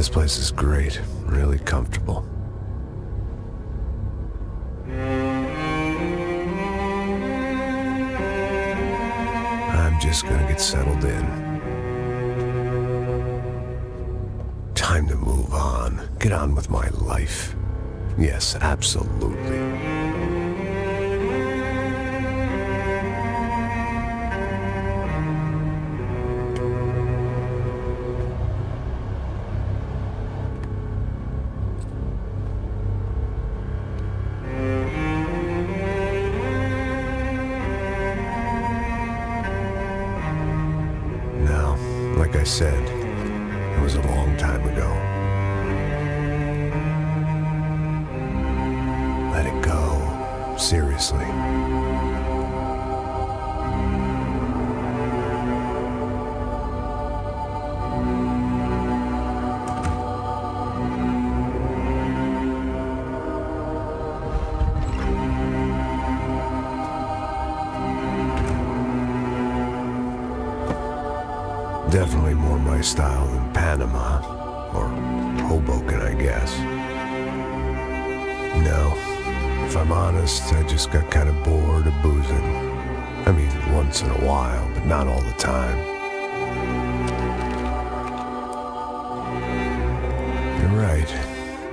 This place is great, really comfortable. I'm just gonna get settled in. Time to move on. Get on with my life. Yes, absolutely. Now, like I said, it was a long time ago. Let it go. Seriously. Definitely more my style than Panama, or Hoboken, I guess. No, if I'm honest, I just got kind of bored of boozing. I mean, once in a while, but not all the time. You're right,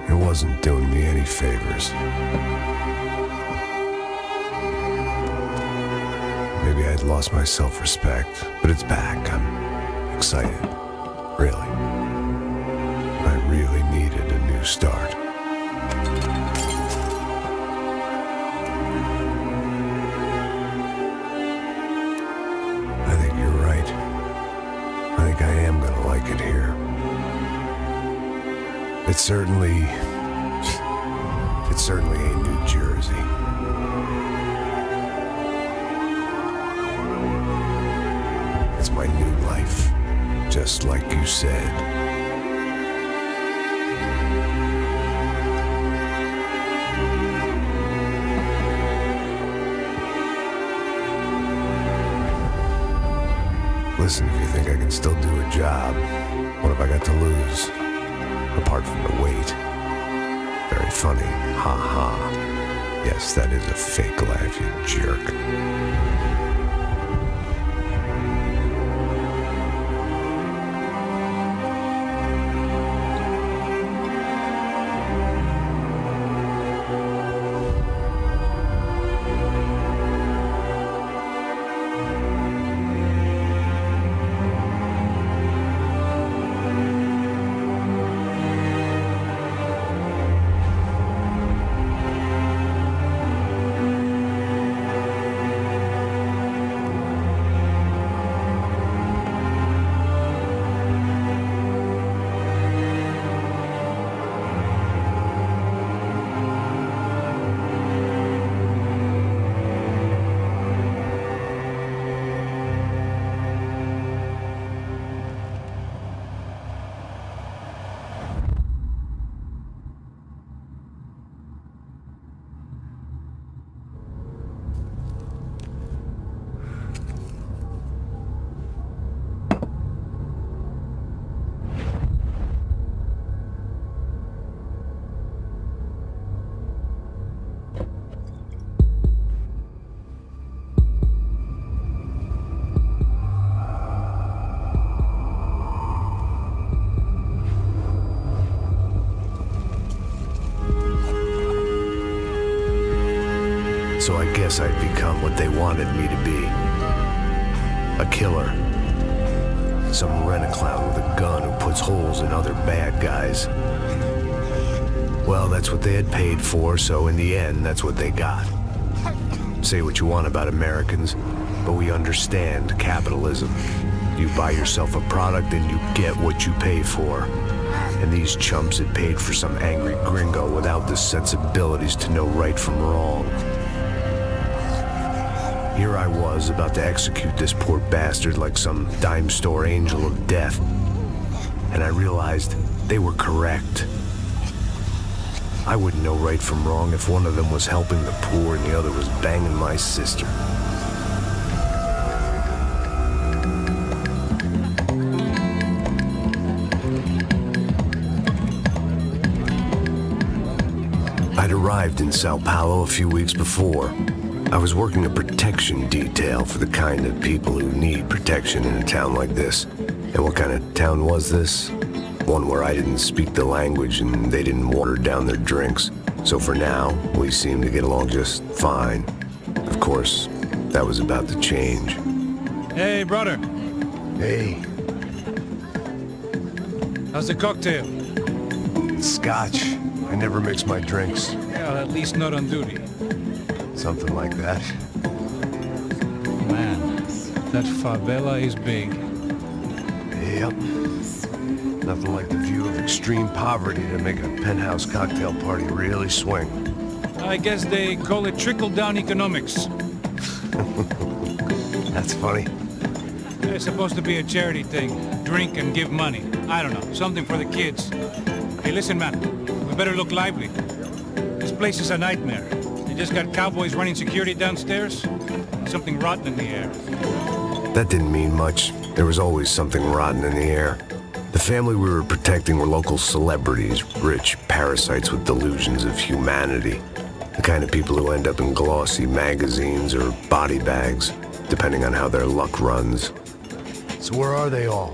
it wasn't doing me any favors. Maybe I'd lost my self-respect, but it's back. I'm excited. Really. I really needed a new start. I think you're right. I think I am gonna like it here. It's certainly ain't New Jersey. It's my new life, just like you said. Listen, if you think I can still do a job, what have I got to lose? Apart from the weight. Very funny. Ha ha. Yes, that is a fake laugh, you jerk. So I guess I'd become what they wanted me to be. A killer. Some rent-a-clown with a gun who puts holes in other bad guys. Well, that's what they had paid for, so in the end, that's what they got. Say what you want about Americans, but we understand capitalism. You buy yourself a product and you get what you pay for. And these chumps had paid for some angry gringo without the sensibilities to know right from wrong. Here I was, about to execute this poor bastard like some dime store angel of death. And I realized they were correct. I wouldn't know right from wrong if one of them was helping the poor and the other was banging my sister. I'd arrived in São Paulo a few weeks before. I was working a protection detail for the kind of people who need protection in a town like this. And what kind of town was this? One where I didn't speak the language and they didn't water down their drinks. So for now, we seemed to get along just fine. Of course, that was about to change. Hey, brother. Hey. How's the cocktail? Scotch. I never mix my drinks. Well, at least not on duty. Something like that. Man, that favela is big. Yep. Nothing like the view of extreme poverty to make a penthouse cocktail party really swing. I guess they call it trickle-down economics. That's funny. It's supposed to be a charity thing. Drink and give money. I don't know, something for the kids. Hey, listen, man. We better look lively. This place is a nightmare. They just got cowboys running security downstairs. Something rotten in the air. That didn't mean much. There was always something rotten in the air. The family we were protecting were local celebrities, rich parasites with delusions of humanity. The kind of people who end up in glossy magazines or body bags, depending on how their luck runs. So where are they all?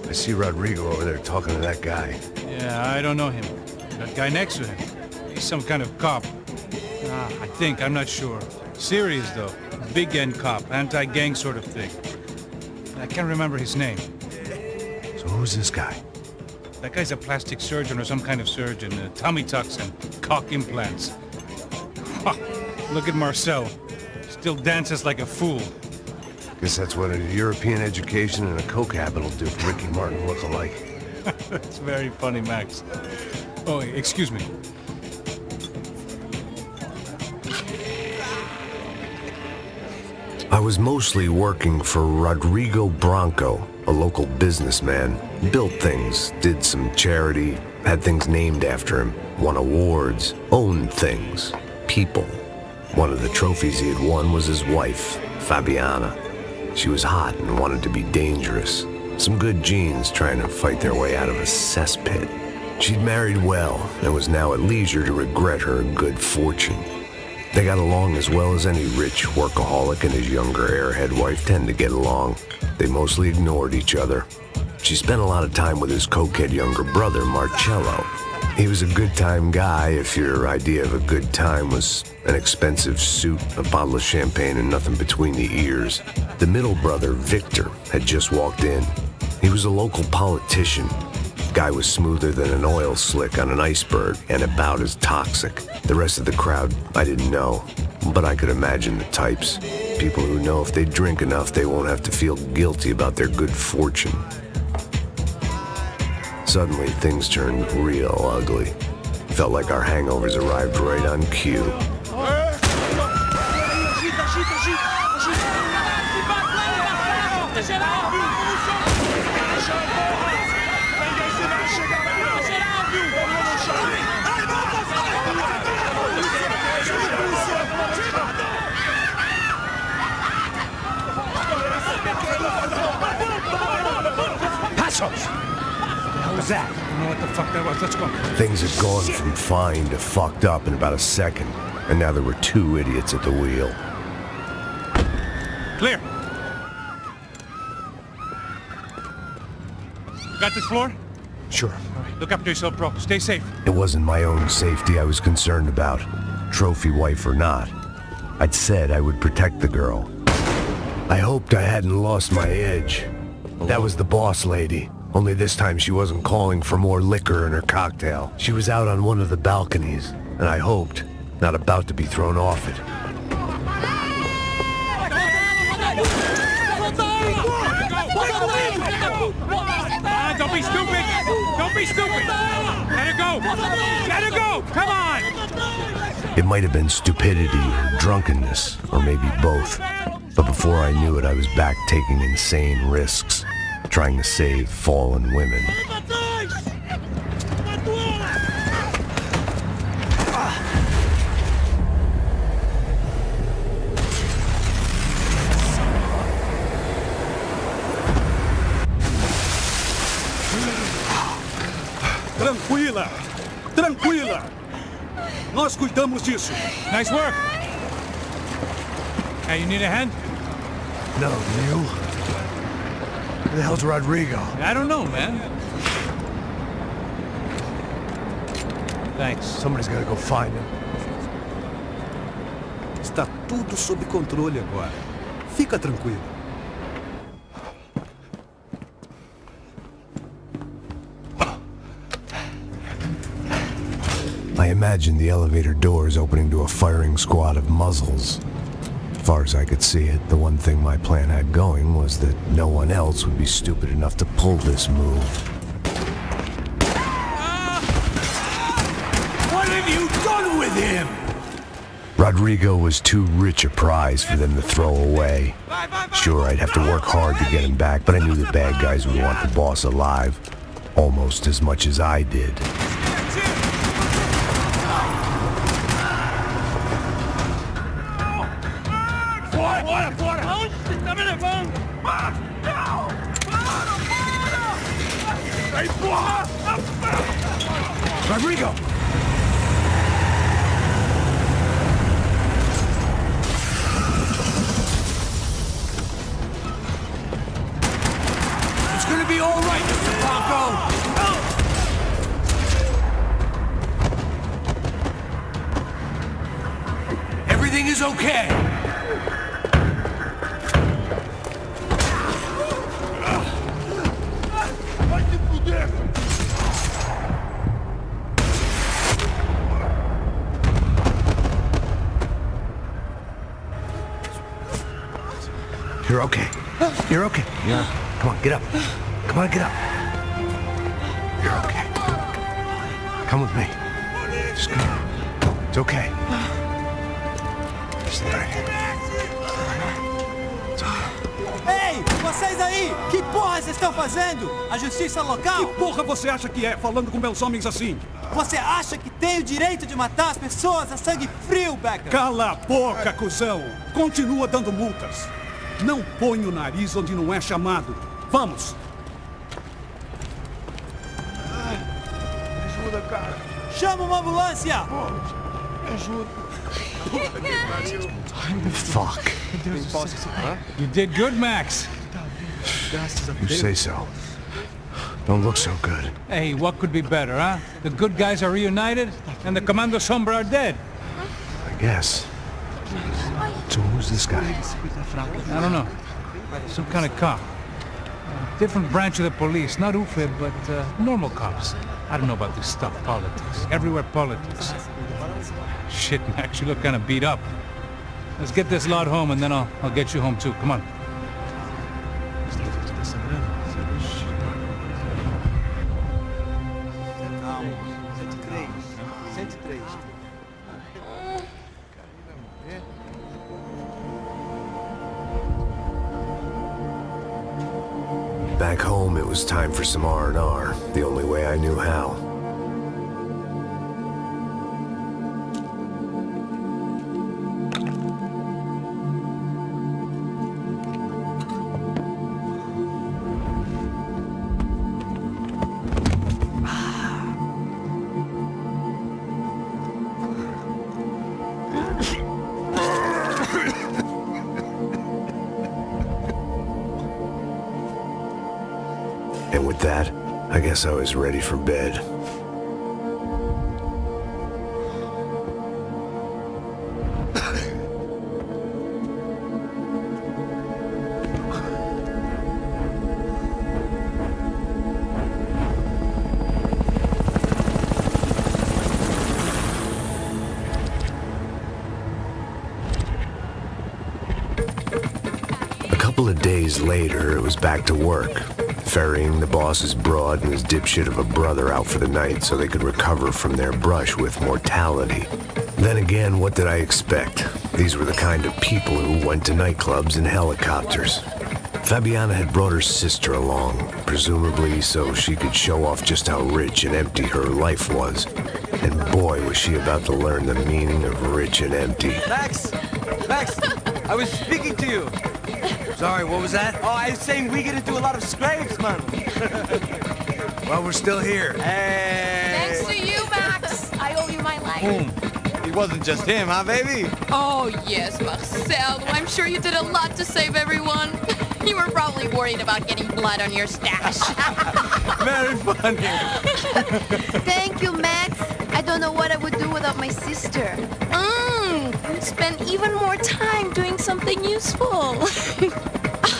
I see Rodrigo over there talking to that guy. Yeah, I don't know him. That guy next to him. He's some kind of cop. I think, I'm not sure. Serious, though. Big end cop, anti-gang sort of thing. I can't remember his name. So who's this guy? That guy's a plastic surgeon or some kind of surgeon. Tummy tucks and cock implants. Ha! Look at Marcel. Still dances like a fool. Guess that's what a European education and a coke habit will do for Ricky Martin look-alike. That's very funny, Max. Oh, excuse me. I was mostly working for Rodrigo Branco, a local businessman. Built things, did some charity, had things named after him, won awards, owned things, people. One of the trophies he had won was his wife, Fabiana. She was hot and wanted to be dangerous. Some good genes trying to fight their way out of a cesspit. She'd married well and was now at leisure to regret her good fortune. They got along as well as any rich workaholic and his younger airhead wife tend to get along. They mostly ignored each other. She spent a lot of time with his cokehead younger brother, Marcello. He was a good-time guy if your idea of a good time was an expensive suit, a bottle of champagne, and nothing between the ears. The middle brother, Victor, had just walked in. He was a local politician. Guy was smoother than an oil slick on an iceberg and about as toxic. The rest of the crowd, I didn't know, but I could imagine the types. People who know if they drink enough, they won't have to feel guilty about their good fortune. Suddenly, things turned real ugly. Felt like our hangovers arrived right on cue. Passos! What was that? I don't know what the fuck that was. Let's go. Things had gone from fine to fucked up in about a second, and now there were two idiots at the wheel. Clear. Got this floor? Sure. All right, look after yourself, bro. Stay safe. It wasn't my own safety I was concerned about, trophy wife or not. I'd said I would protect the girl. I hoped I hadn't lost my edge. That was the boss lady. Only this time she wasn't calling for more liquor in her cocktail. She was out on one of the balconies, and I hoped, not about to be thrown off it. Don't be stupid! Don't be stupid! Let her go! Let her go! Come on! It might have been stupidity or drunkenness, or maybe both. But before I knew it, I was back taking insane risks, trying to save fallen women. Tranquila! Tranquila! Nós cuidamos disso. Nice work. Hey, you need a hand? No, you? Who the hell's Rodrigo? I don't know, man. Thanks. Somebody's gotta go find him. Está tudo sob controle agora. Fica tranquilo. I imagined the elevator doors opening to a firing squad of muzzles. As far as I could see it, the one thing my plan had going was that no one else would be stupid enough to pull this move. What have you done with him? Rodrigo was too rich a prize for them to throw away. Sure, I'd have to work hard to get him back, but I knew the bad guys would want the boss alive, almost as much as I did. Rodrigo! It's gonna be all right, Mr. Bronco! Everything is okay! You're okay. You're okay. Yeah. Come on, get up. Come on, get up. You're okay. Come with me. Just go. It's okay. Stay right here. It's okay. Ei, vocês aí! Que porra vocês estão fazendo? A justiça local? Que porra você acha que é, falando com meus homens assim? Você acha que tem o direito de matar as pessoas a sangue frio, Becker? Cala a boca, cuzão! Continua dando multas. Não põe o nariz onde não é chamado. Vamos! Ajuda, cara. Chama uma ambulância! Me ajuda. Fuck. You did good, Max. You say so. Don't look so good. Hey, what could be better, huh? The good guys are reunited, and the Commando Sombra are dead. I guess. So who's this guy? I don't know. Some kind of cop. Different branch of the police. Not UFE, but normal cops. I don't know about this stuff, politics. Everywhere politics. Shit, Max, you look kind of beat up. Let's get this lot home, and then I'll get you home too. Come on. Back home, it was time for some R&R, the only way I knew how. And with that, I guess I was ready for bed. A couple of days later, it was back to work. Ferrying the boss's broad and his dipshit of a brother out for the night so they could recover from their brush with mortality. Then again, what did I expect? These were the kind of people who went to nightclubs in helicopters. Fabiana had brought her sister along, presumably so she could show off just how rich and empty her life was. And boy, was she about to learn the meaning of rich and empty. Max! Max! I was speaking to you! Sorry, what was that? Oh, I was saying we get to do a lot of scrapes, man. Well, we're still here. Hey! Thanks to you, Max. I owe you my life. Boom. It wasn't just him, huh, baby? Oh, yes, Marcel. I'm sure you did a lot to save everyone. You were probably worried about getting blood on your stash. Very funny. Thank you, Max. I don't know what I would do without my sister. Spend even more time doing something useful.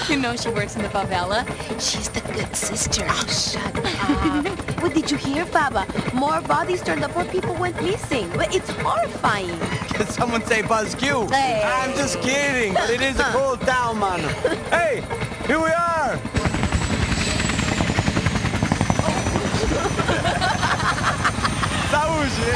You know she works in the favela. She's the good sister. Oh, shut up. What did you hear, Baba? More bodies turned up where people went missing. But it's horrifying. Did someone say Buzz Q? Hey. I'm just kidding, but it is a cool town, man. Hey, here we are. Saúde.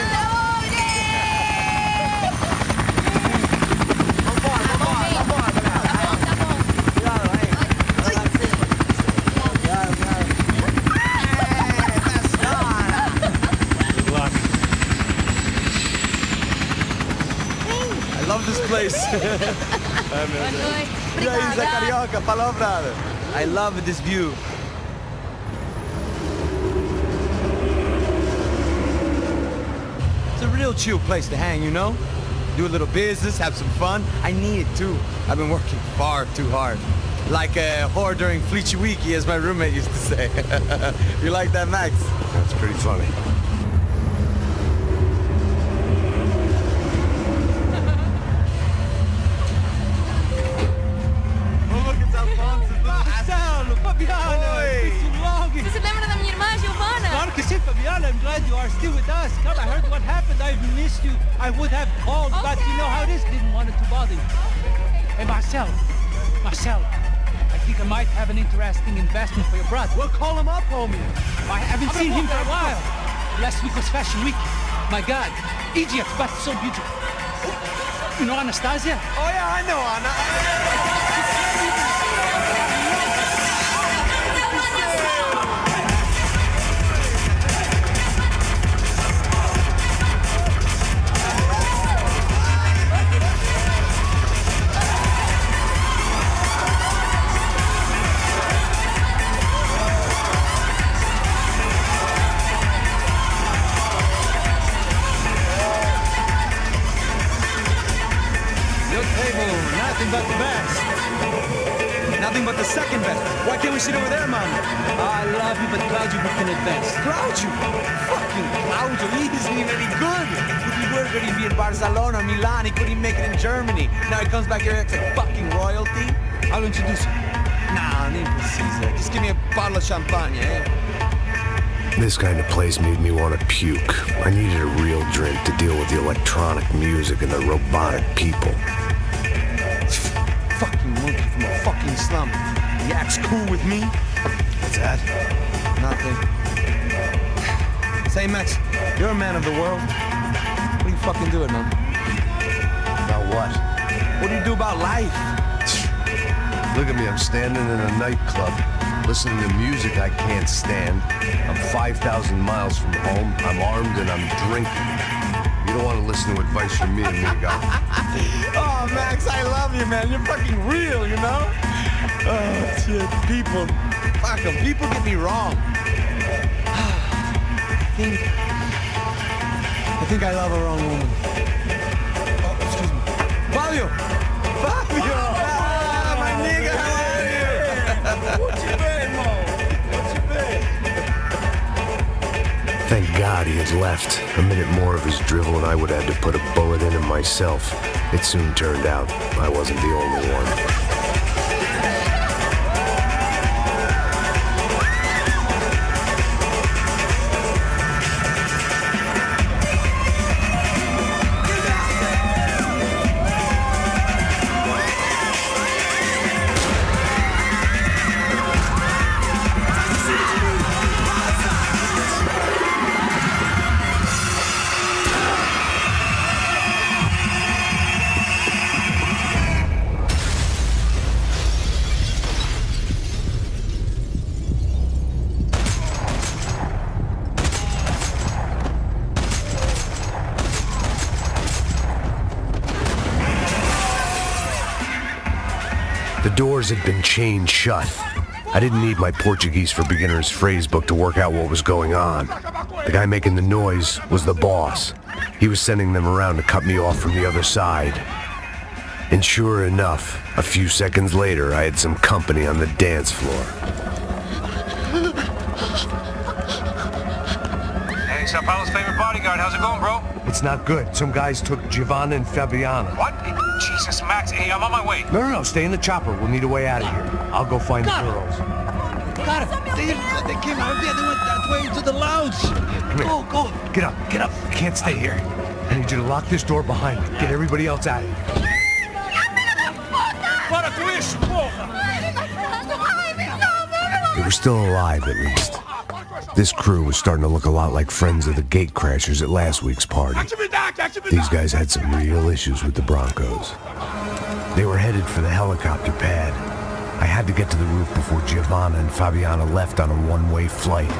I love this place. E aí, Zé Carioca, falou, brother. I love this view. It's a real chill place to hang, you know? Do a little business, have some fun. I need it too. I've been working far too hard. Like a whore during Fleechy Weeky, as my roommate used to say. You like that, Max? That's pretty funny. Você lembra da minha irmã, Giovanna? Claro que sim, Fabiana. I'm glad you are still with us. Come, I heard what happened. I've missed you. I would have called, but you know how it is. Didn't want it to bother you. Hey, Marcel, I think I might have an interesting investment for your brother. Well, call him up, homie. I haven't seen him for a while. Last week was Fashion Week. My God, idiot, but so beautiful. You know Anastasia? Oh yeah, I know Anna. Nothing but the best. Nothing but the second best. Why can't we sit over there, man? I love you, but Claudio booking it best. Claudio? Fucking Claudio, he isn't even any good. If he were good, he'd be in Barcelona, Milan, he couldn't make it in Germany. Now he comes back here and acts like fucking royalty. I'll introduce you. Nah, need to Caesar. Just give me a bottle of champagne, eh? This kind of place made me want to puke. I needed a real drink to deal with the electronic music and the robotic people. Fucking monkey from a fucking slum. He acts cool with me. What's that? Nothing. Say, Max, you're a man of the world. What do you fucking do it, man? About what? What do you do about life? Look at me, I'm standing in a nightclub, listening to music I can't stand. I'm 5,000 miles from home, I'm armed and I'm drinking. You don't want to listen to advice from me, amigo. Oh, Max, I love you, man. You're fucking real, you know? Oh, shit. People. Fuck them. People get me wrong. I think I love a wrong woman. Oh, excuse me. Fabio! Fabio! Ah, my nigga, how are you? What you been, Mo? What you been? Thank God he had left. A minute more of his drivel and I would have had to put a bullet in him myself. It soon turned out I wasn't the only one. The doors had been chained shut. I didn't need my Portuguese for Beginners phrase book to work out what was going on. The guy making the noise was the boss. He was sending them around to cut me off from the other side. And sure enough, a few seconds later, I had some company on the dance floor. Hey, São Paulo's favorite bodyguard. How's it going, bro? It's not good. Some guys took Giovanna and Fabiana. What? Jesus, Max. Hey, I'm on my way. No, stay in the chopper. We'll need a way out of here. I'll go find the girls. Got it. They came out there. They went that way to the lounge. Come here. Go. Get up. I can't stay here. I need you to lock this door behind me. Get everybody else out of here. Para com isso, porra! They were still alive, at least. This crew was starting to look a lot like friends of the gatecrashers at last week's party. These guys had some real issues with the Broncos. They were headed for the helicopter pad. I had to get to the roof before Giovanna and Fabiana left on a one-way flight.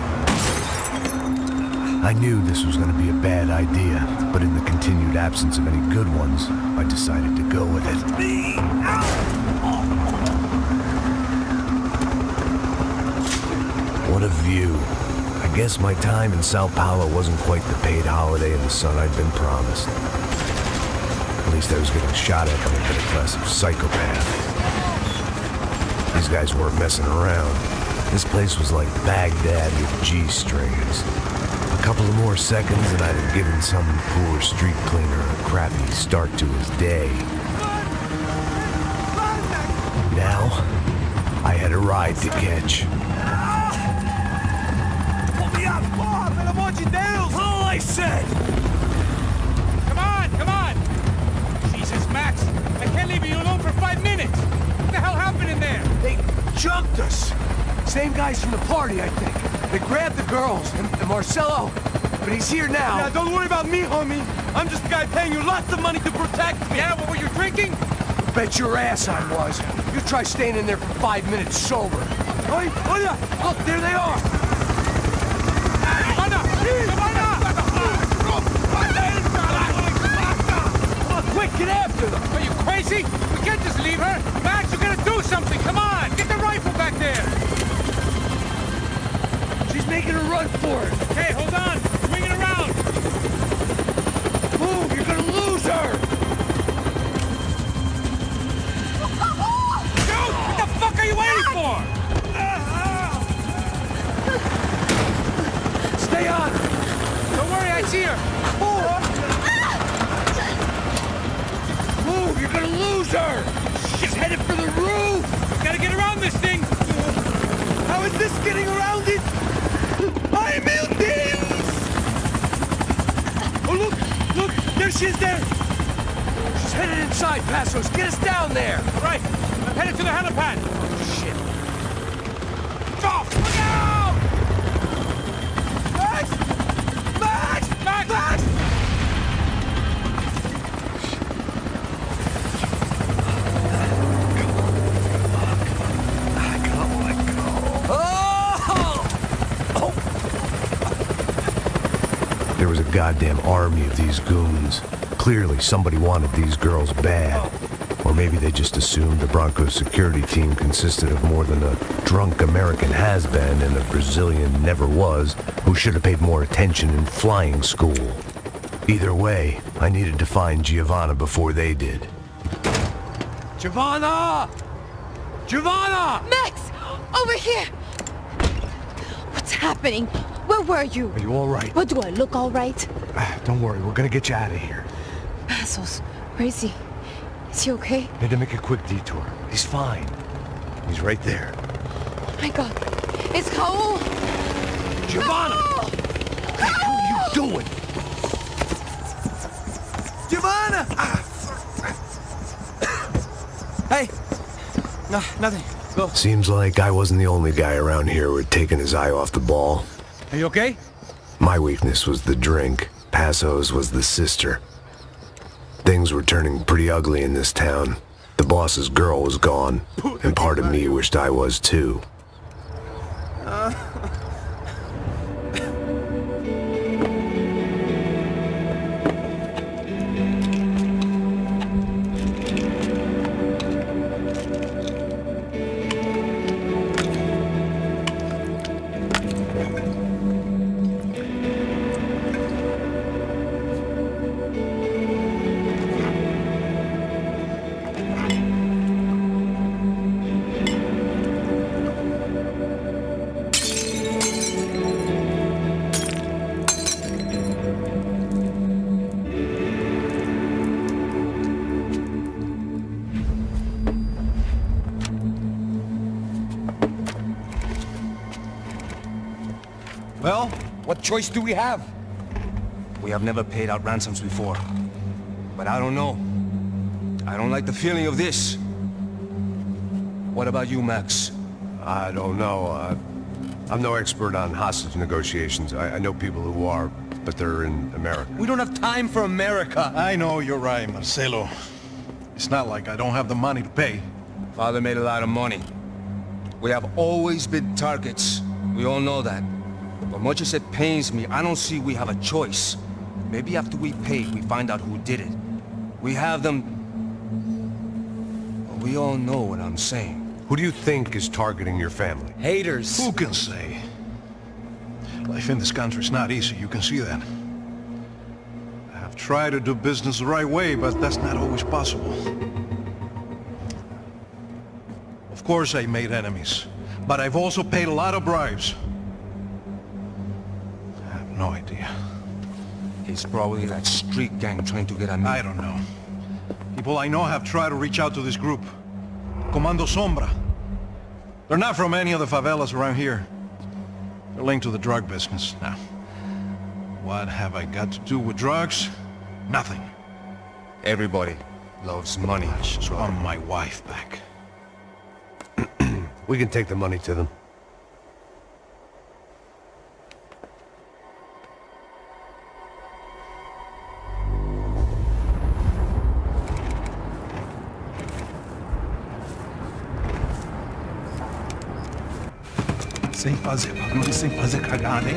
I knew this was going to be a bad idea, but in the continued absence of any good ones, I decided to go with it. What a view. I guess my time in São Paulo wasn't quite the paid holiday in the sun I'd been promised. At least I was getting shot at by a aggressive psychopath. These guys weren't messing around. This place was like Baghdad with G-strings. A couple of more seconds and I'd have given some poor street cleaner a crappy start to his day. Now, I had a ride to catch. All I said! Come on! Jesus, Max! I can't leave you alone for 5 minutes! What the hell happened in there? They jumped us! Same guys from the party, I think. They grabbed the girls, and Marcelo, but he's here now. Yeah, don't worry about me, homie. I'm just the guy paying you lots of money to protect me. Yeah, what were you drinking? Bet your ass I was. You try staying in there for 5 minutes sober. Oi, look, there they are. Quick, get after them! Are you crazy? We can't just leave her! Max, you gotta do something! Come on! Get the rifle back there! She's making a run for it. Hey, hold on! Swing it around! Move, you're gonna lose her! Dude! What the fuck are you waiting for? Stay on her! Don't worry, I see her! Move, you're gonna lose her! She's headed for the roof! Gotta get around this thing! How is this getting around it? I built this! Oh, look, there she is there. She's headed inside, Passos. Get us down there! Right, I'm headed to the helipad! Shit. Off! Look out! Max! There was a goddamn army of these goons. Clearly, somebody wanted these girls bad. Or maybe they just assumed the Broncos security team consisted of more than a drunk American has-been and a Brazilian never-was who should have paid more attention in flying school. Either way, I needed to find Giovanna before they did. Giovanna! Max! Over here! What's happening? Where were you? Are you all right? What, do I look all right? Don't worry, we're gonna get you out of here. Passos, where is he? Is he okay? Had to make a quick detour. He's fine. He's right there. Oh my God. It's Raul! Giovanna! Raul! What the hell are you doing? Giovanna! Hey. No, nothing. Go. Seems like I wasn't the only guy around here who had taken his eye off the ball. Are you okay? My weakness was the drink. Passos was the sister. Things were turning pretty ugly in this town. The boss's girl was gone, and part of me wished I was too. choice do we have? We have never paid out ransoms before. But I don't know. I don't like the feeling of this. What about you, Max? I don't know. I'm no expert on hostage negotiations. I know people who are, but they're in America. We don't have time for America. I know you're right, Marcelo. It's not like I don't have the money to pay. Father made a lot of money. We have always been targets. We all know that. But much as it pains me, I don't see we have a choice. Maybe after we pay, we find out who did it. We have them... But we all know what I'm saying. Who do you think is targeting your family? Haters. Who can say? Life in this country is not easy, you can see that. I have tried to do business the right way, but that's not always possible. Of course I made enemies, but I've also paid a lot of bribes. I have no idea. It's probably that street gang trying to get at me. I don't know. People I know have tried to reach out to this group. Comando Sombra. They're not from any of the favelas around here. They're linked to the drug business. Now, what have I got to do with drugs? Nothing. Everybody loves money. I just want my wife back. We can take the money to them. Sem fazer barulho, sem fazer cagada, hein?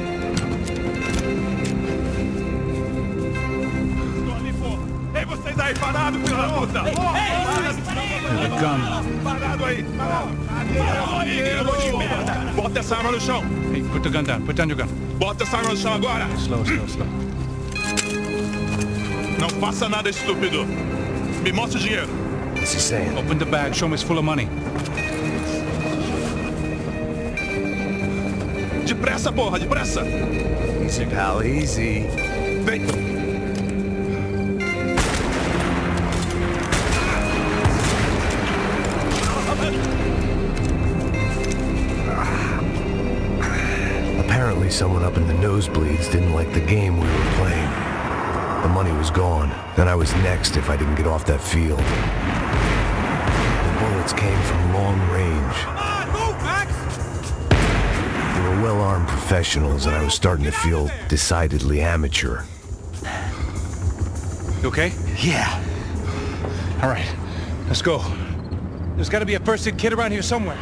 Estou ali, pô! Ei, vocês aí, parados, filho da puta! There's a gun. Parado aí! Parado! Bota essa arma no chão! Hey, put the gun down. Put down your gun. Bota essa arma no chão agora! Slow, slow, slow. Não faça nada, estúpido! Me mostra o dinheiro! What's he saying? Open the bag. Show me it's full of money. Depressa, porra! Depressa! Easy, pal, easy. Vem! Apparently someone up in the nosebleeds didn't like the game we were playing. The money was gone, and I was next if I didn't get off that field. The bullets came from long range. They were well-armed professionals, and I was starting to feel decidedly amateur. You okay? Yeah. All right. Let's go. There's got to be a first-aid kit around here somewhere.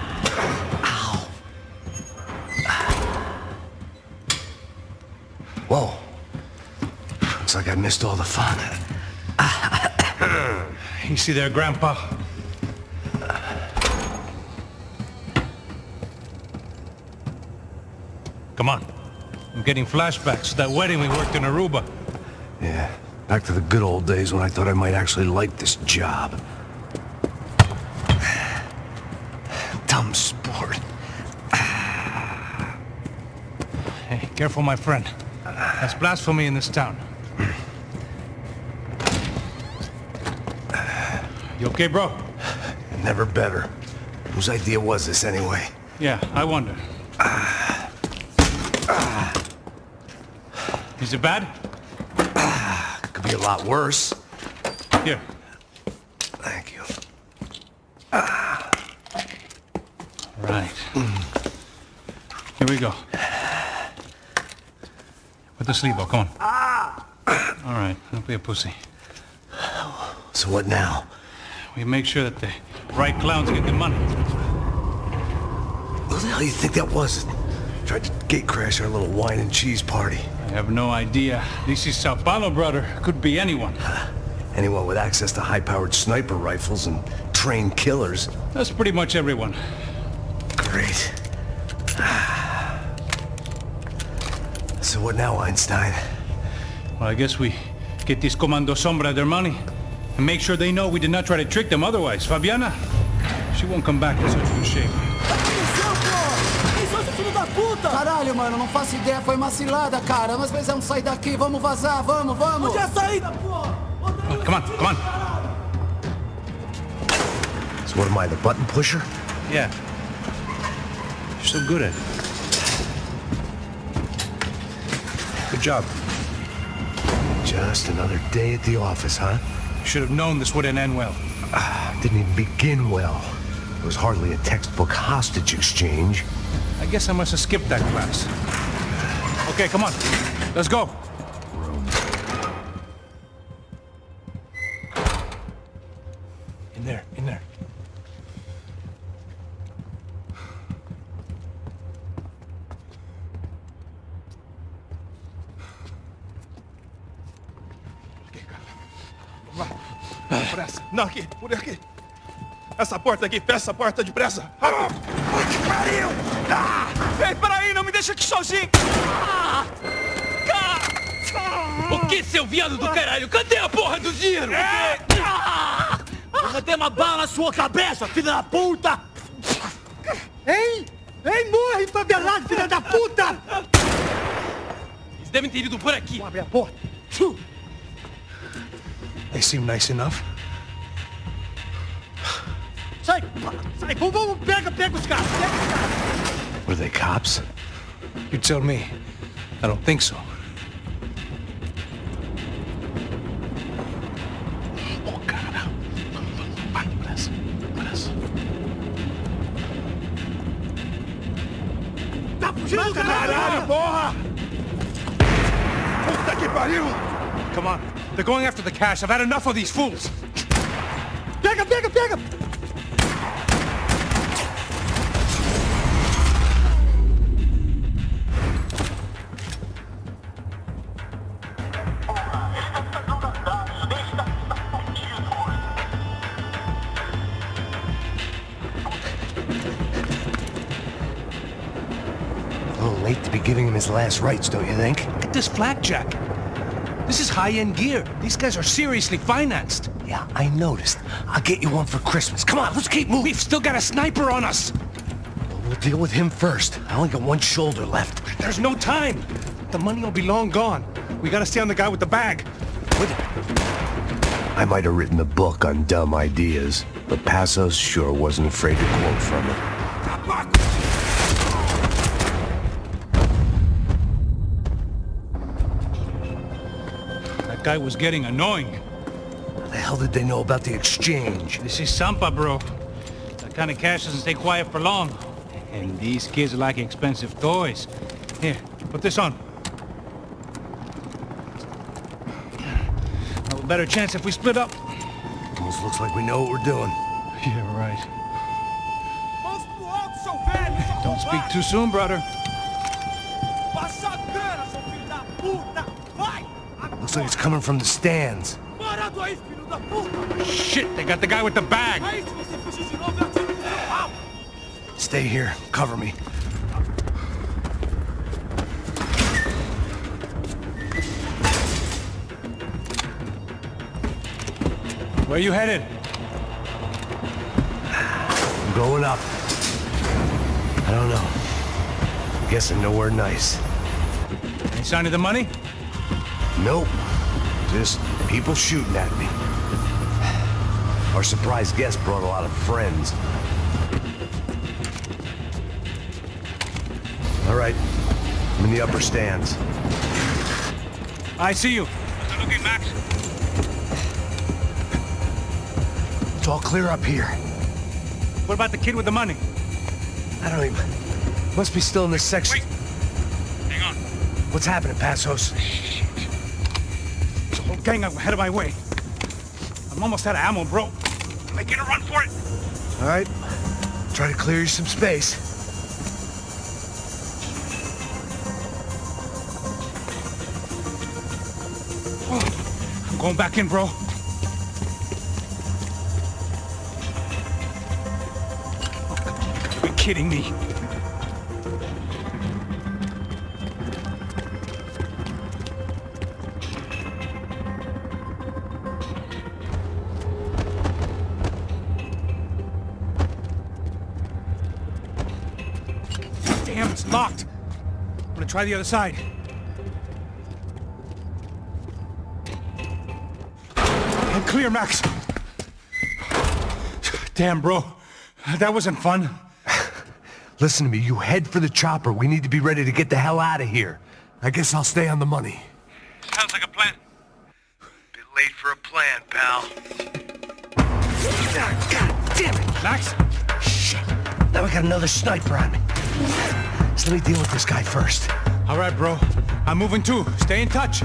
Whoa. Looks like I missed all the fun. Easy there, Grandpa. Come on. I'm getting flashbacks to that wedding we worked in Aruba. Yeah, back to the good old days when I thought I might actually like this job. Dumb sport. Hey, careful, my friend. That's blasphemy in this town. You okay, bro? Never better. Whose idea was this anyway? Yeah, I wonder. Is it bad? Could be a lot worse. Here. Thank you. Right. Here we go. Put the sleeve on, come on. All right, don't be a pussy. So what now? We make sure that the right clowns get the money. Who the hell do you think that was? Tried to gate crash our little wine and cheese party. I have no idea. This is São Paulo, brother. Could be anyone. Anyone with access to high-powered sniper rifles and trained killers. That's pretty much everyone. Great. So what now, Einstein? Well, I guess we get these Comando Sombra their money and make sure they know we did not try to trick them otherwise. Fabiana, she won't come back in such good shape. Caralho, mano, não faço ideia, foi uma cilada, cara. Nós precisamos sair daqui, vamos vazar, vamos, vamos! Onde é a saída, porra? Come on, come on. So what am I, the button pusher? Yeah. You're so good at it. job. Just another day at the office, huh? Should have known this wouldn't end well. Didn't even begin well. It was hardly a textbook hostage exchange. I guess I must have skipped that class. Okay, come on. Let's go. In there, in there. Pressa. Não, aqui, por aqui. Essa porta aqui, fecha essa porta depressa. Rápido. Que pariu! Ei, peraí, não me deixa aqui sozinho. O que, seu viado do caralho? Cadê a porra do giro? Eu mandei uma bala na sua cabeça, filha da puta! Ei! Ei, morre, favelado, filha da puta! Eles devem ter ido por aqui. Vou abrir a porta. They seem nice enough. Sai! Sai! Vamos, pega os caras! Pega os caras! Were they cops? You tell me. I don't think so. Oh, cara. Vai, pressa. Tá fugindo, Caralho, porra! Puta que pariu! Come on. They're going after the cash. I've had enough of these fools. Pega! A little late to be giving him his last rites, don't you think? Look at this flakjack. This is high-end gear. These guys are seriously financed. Yeah, I noticed. I'll get you one for Christmas. Come on, let's keep moving. We've still got a sniper on us. We'll deal with him first. I only got one shoulder left. There's no time. The money will be long gone. We gotta stay on the guy with the bag. I might have written the book on dumb ideas, but Passos sure wasn't afraid to quote from it. That guy was getting annoying. How the hell did they know about the exchange? This is Sampa, bro. That kind of cash doesn't stay quiet for long. And these kids like expensive toys. Here, put this on. A better chance if we split up. Almost looks like we know what we're doing. Yeah, right. Don't speak too soon, brother. Looks like it's coming from the stands. Shit, they got the guy with the bag. Stay here. Cover me. Where you headed? I'm going up. I don't know. I'm guessing nowhere nice. Any sign of the money? Nope. Just people shooting at me. Our surprise guest brought a lot of friends. All right. I'm in the upper stands. I see you. How's it looking, Max? It's all clear up here. What about the kid with the money? I don't even... Must be still in this section. Wait. Hang on. What's happening, Passos? There's a whole gang ahead of my way. I'm almost out of ammo, bro. Making a run for it. All right. Try to clear you some space. I'm going back in, bro. Are you kidding me? Damn, it's locked. I'm gonna try the other side. I'm clear, Max. Damn, bro. That wasn't fun. Listen to me. You head for the chopper. We need to be ready to get the hell out of here. I guess I'll stay on the money. Sounds like a plan. Bit late for a plan, pal. God damn it! Max? Shit. Now I got another sniper on me. So let me deal with this guy first. All right, bro. I'm moving too. Stay in touch.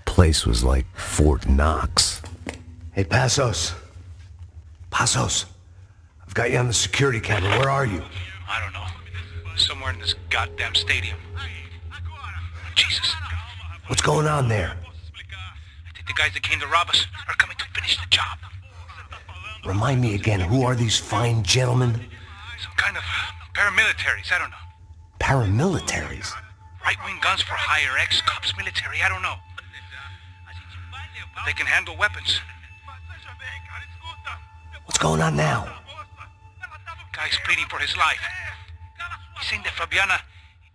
Place was like Fort Knox. Hey, Passos. Passos. I've got you on the security camera. Where are you? I don't know. Somewhere in this goddamn stadium. Jesus. What's going on there? I think the guys that came to rob us are coming to finish the job. Remind me again, who are these fine gentlemen? Some kind of paramilitaries, I don't know. Paramilitaries? Right-wing guns for hire, ex-cops, military, I don't know. But they can handle weapons. What's going on now? Guy's pleading for his life. He's saying that Fabiana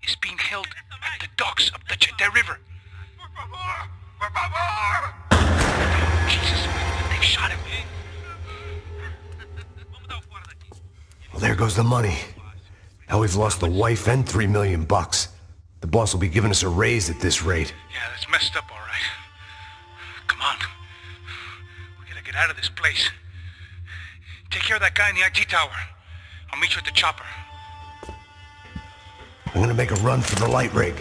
is being held at the docks of the Chete River. Jesus, they've shot him. Well, there goes the money. Now we've lost the wife and $3 million. The boss will be giving us a raise at this rate. Yeah, that's messed up, all right. Come on. We gotta get out of this place. Take care of that guy in the IT tower. I'll meet you at the chopper. I'm gonna make a run for the light rig.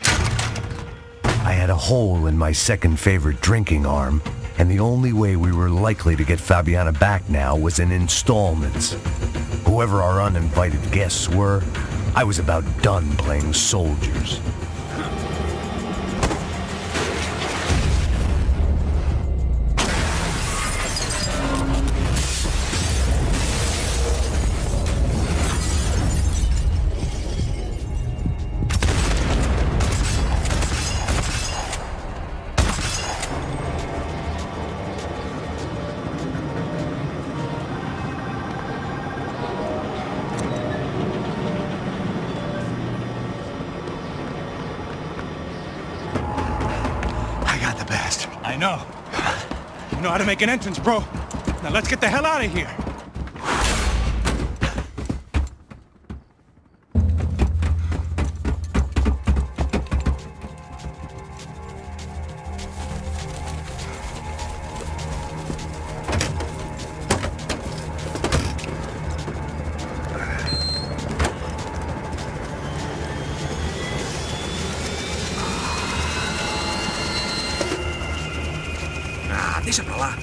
I had a hole in my second favorite drinking arm, and the only way we were likely to get Fabiana back now was in installments. Whoever our uninvited guests were, I was about done playing soldiers. I know. You know how to make an entrance, bro. Now let's get the hell out of here. Deixa pra lá.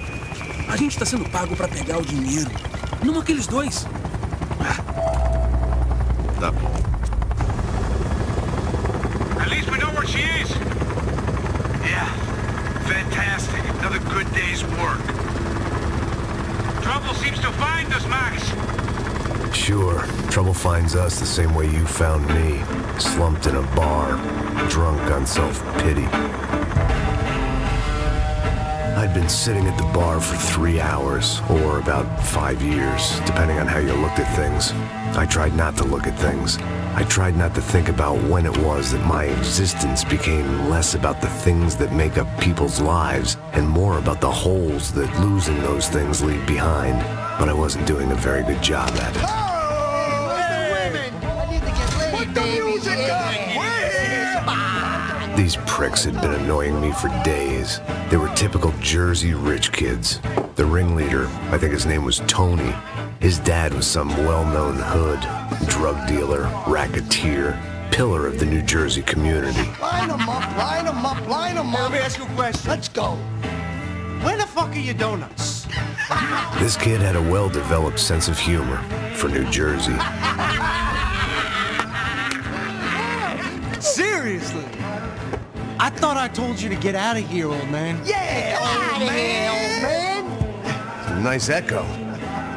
A gente tá sendo pago pra pegar o dinheiro. Não aqueles dois. Tá bom. At least we know where she is. Yeah, fantastic. Another good day's work. Trouble seems to find us, Max. Sure, trouble finds us the same way you found me. Slumped in a bar, drunk on self-pity. I'd been sitting at the bar for 3 hours, or about 5 years, depending on how you looked at things. I tried not to look at things. I tried not to think about when it was that my existence became less about the things that make up people's lives, and more about the holes that losing those things leave behind. But I wasn't doing a very good job at it. These pricks had been annoying me for days. They were typical Jersey rich kids. The ringleader, I think his name was Tony. His dad was some well-known hood, drug dealer, racketeer, pillar of the New Jersey community. Line them up, line them up, line them up. Let me ask you a question. Let's go. Where the fuck are your donuts? This kid had a well-developed sense of humor for New Jersey. Seriously? I thought I told you to get out of here, old man. Yeah, Out of here, old man. It's a nice echo.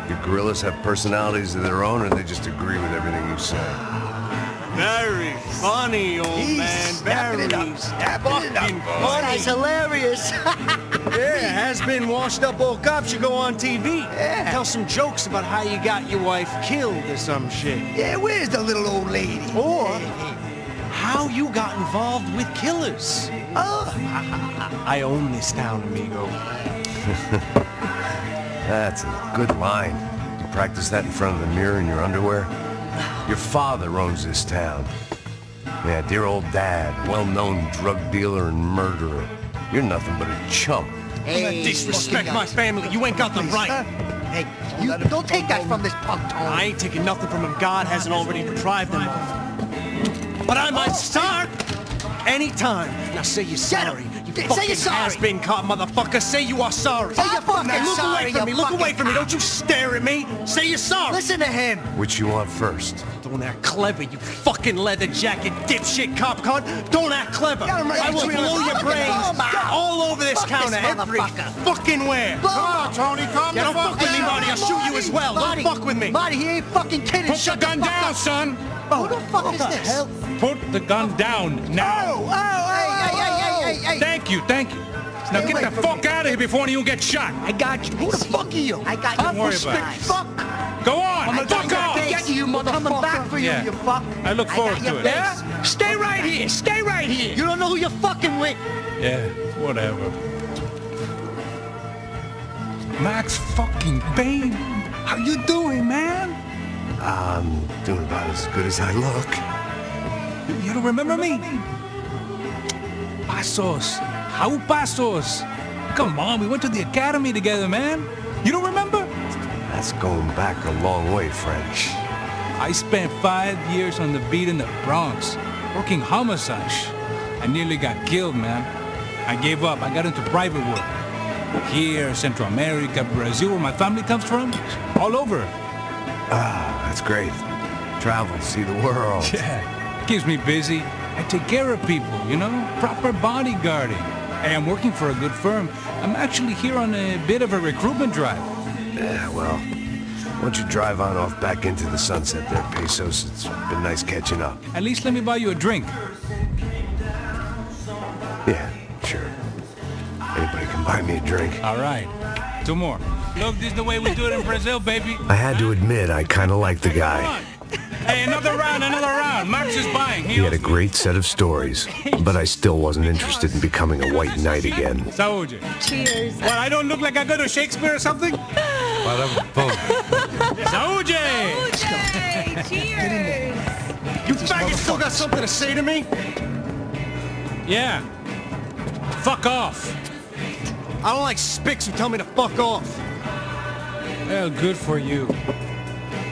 Your gorillas have personalities of their own, or they just agree with everything you say? Very funny, old man. Very fucking funny. That's hilarious. Yeah, has-been washed-up old cop should go on TV. Yeah. Tell some jokes about how you got your wife killed or some shit. Yeah, where's the little old lady? Or how you got involved with killers. Oh. I own this town, amigo. That's a good line. You practice that in front of the mirror in your underwear? Your father owns this town. Yeah, dear old dad, well-known drug dealer and murderer. You're nothing but a chump. Hey, Disrespect my family. You ain't got the right. Hey, you don't take that from this punk, Tony. I ain't taking nothing from him God hasn't already deprived them of. But I might start anytime. Now say you're sorry. You Say fucking you're sorry. has-been caught, motherfucker. Say you are sorry. Say you're fucking Now look sorry, away from me. you Look away fucking from me. Don't you stare at me. Say you're sorry. Listen to him. Which you want first? Don't act clever, you fucking leather jacket dipshit cop cunt. Don't act clever. Got him right I will between blow us. your Look at brains him. all over this Fuck this counter, every motherfucker. fucking where. Come on, Tony, calm Yeah, don't fuck with me, Marty. I'll shoot you as well. Marty, Don't fuck with me. Marty, he ain't fucking kidding. Put the Shut gun fuck down, up. son! Who the fuck is this? Put the gun down now! Hey. Thank you, thank you. Now Stay get away the from fuck me. out of here before you get shot. I got you. Who the fuck are you? I got Don't you. worry about it. Fuck. Go on, I fuck off! get you, motherfucker. I'm coming back for you, Yeah. you fuck. I look forward to it. Yeah? Stay right here. Stay right here. You don't know who you're fucking with. Yeah, whatever. Max fucking Payne, how you doing, man? I'm doing about as good as I look. You don't remember me? Pasos. How Pasos? Come on, we went to the academy together, man. You don't remember? That's going back a long way, French. I spent 5 years on the beat in the Bronx, working homicide. I nearly got killed, man. I gave up. I got into private work. Here, Central America, Brazil, where my family comes from. All over. Ah, that's great. Travel, see the world. Yeah, keeps me busy. I take care of people, you know? Proper bodyguarding. Hey, I'm working for a good firm. I'm actually here on a bit of a recruitment drive. Yeah, well, why don't you drive on off back into the sunset there, Pesos? It's been nice catching up. At least let me buy you a drink. Yeah, sure. Anybody can buy me a drink. All right. 2 more. Look, this is the way we do it in Brazil, baby. I had to admit, I kind of liked the Come guy. on. Hey, another round, another round. Max is buying. He had a great set of stories, but I still wasn't interested in becoming a white knight again. Saúde. Cheers. What, I don't look like I go to Shakespeare or something? Saúde! Cheers. You faggot still got something to say to me? Yeah. Fuck off. I don't like spicks who tell me to fuck off. Well, good for you.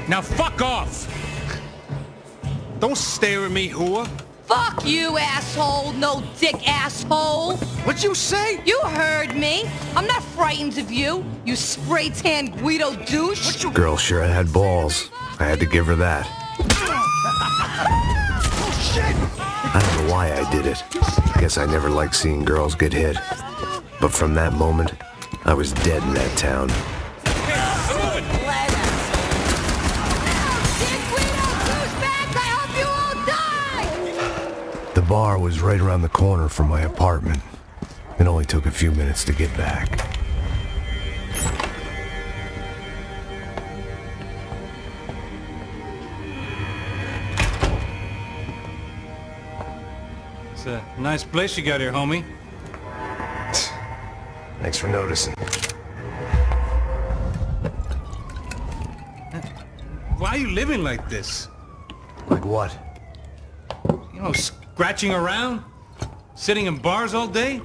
Now fuck off. Don't stare at me, whore. Fuck you, asshole. No dick, asshole. What'd you say? You heard me. I'm not frightened of you, you spray-tan Guido douche. Girl sure had balls. I had to give her that. I don't know why I did it. Guess I never liked seeing girls get hit. But from that moment, I was dead in that town. The bar was right around the corner from my apartment. It only took a few minutes to get back. It's a nice place you got here, homie. Thanks for noticing. Why are you living like this? Like what? You know, scratching around? Sitting in bars all day?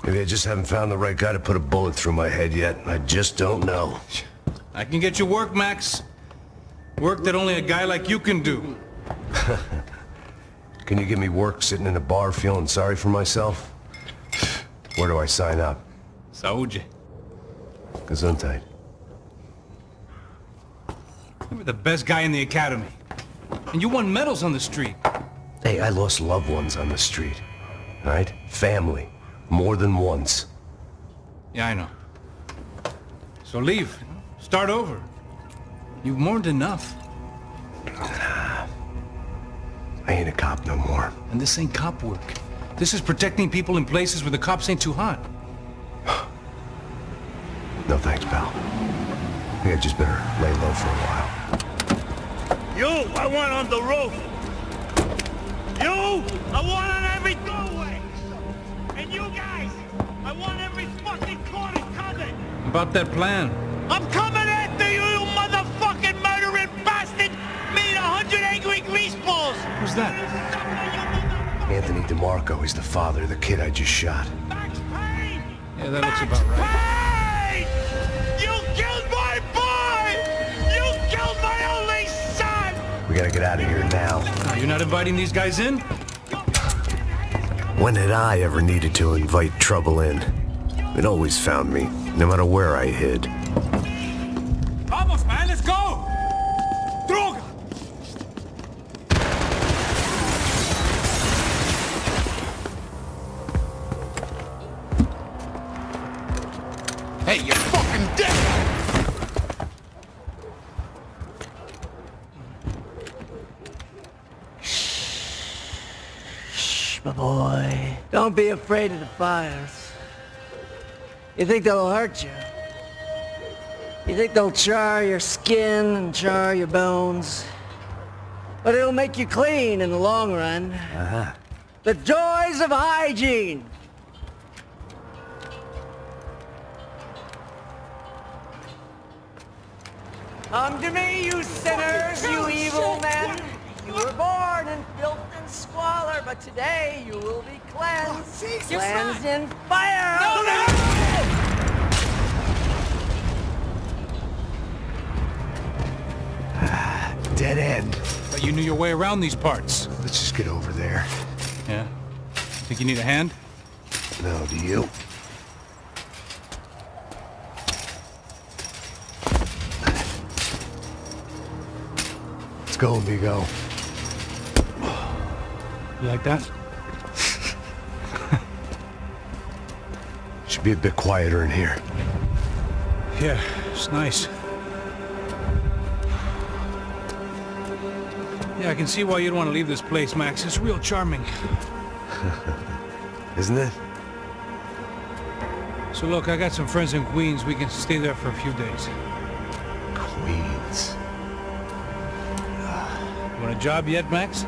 Maybe I just haven't found the right guy to put a bullet through my head yet. I just don't know. I can get you work, Max. Work that only a guy like you can do. Can you give me work sitting in a bar feeling sorry for myself? Where do I sign up? Saúde. Gesundheit. You were the best guy in the academy. And you won medals on the street. Hey, I lost loved ones on the street. All right? Family. More than once. Yeah, I know. So leave. Start over. You've mourned enough. I ain't a cop no more. And this ain't cop work. This is protecting people in places where the cops ain't too hot. No thanks, pal. I think I just better lay low for a while. You, I want on the roof. You, I want on every doorway. And you guys, I want every fucking corner covered. About that plan. I'm coming after you, you motherfucking murdering bastard! Me and 100 angry greaseballs! Who's that? Anthony DeMarco is the father of the kid I just shot. Max Payne! Yeah, that looks about right. Payne! You killed my boy! You killed my only son! We gotta get out of here now. You're not inviting these guys in? When had I ever needed to invite trouble in? It always found me, no matter where I hid. Vamos, man, let's go! Droga! Hey, you're fucking dead! Shh, my boy. Don't be afraid of the fires. You think they'll hurt you? You think they'll char your skin and char your bones? But it'll make you clean in the long run. Uh-huh. The joys of hygiene! Come to me, you sinners, you evil men! You were born in filth and squalor, but today you will be cleansed. Cleansed in fire! Dead end. But you knew your way around these parts. Let's just get over there. Yeah? Think you need a hand? No, do you? Let's go, amigo. You like that? Should be a bit quieter in here. Yeah, it's nice. Yeah, I can see why you'd want to leave this place, Max. It's real charming. Isn't it? So look, I got some friends in Queens. We can stay there for a few days. Queens. Want a job yet, Max?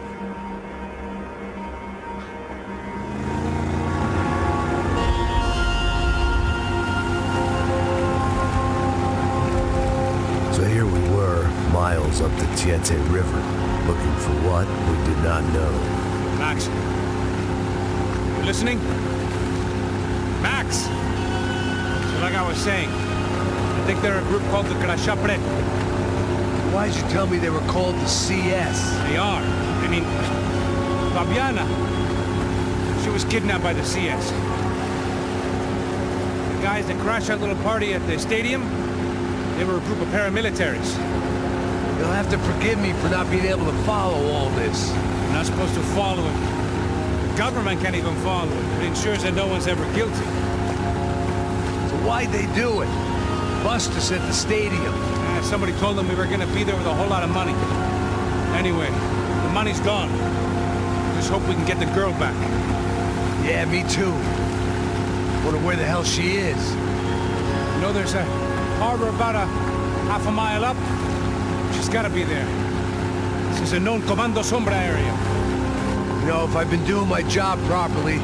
So here we were, miles up the Tietze River, looking for what we did not know. Max. You listening? Max! So like I was saying, I think they're a group called the Crashapret. Why'd you tell me they were called the CS? They are. I mean, Fabiana. She was kidnapped by the CS. The guys that crashed that little party at the stadium, they were a group of paramilitaries. You'll have to forgive me for not being able to follow all this. You're not supposed to follow it. The government can't even follow it. It ensures that no one's ever guilty. So why'd they do it? Bust us at the stadium. Somebody told them we were gonna be there with a whole lot of money. Anyway, the money's gone. Just hope we can get the girl back. Yeah, me too. Wonder where the hell she is. You know, there's a harbor about a half a mile up. She's gotta be there. This is a known Comando Sombra area. You know, if I've been doing my job properly,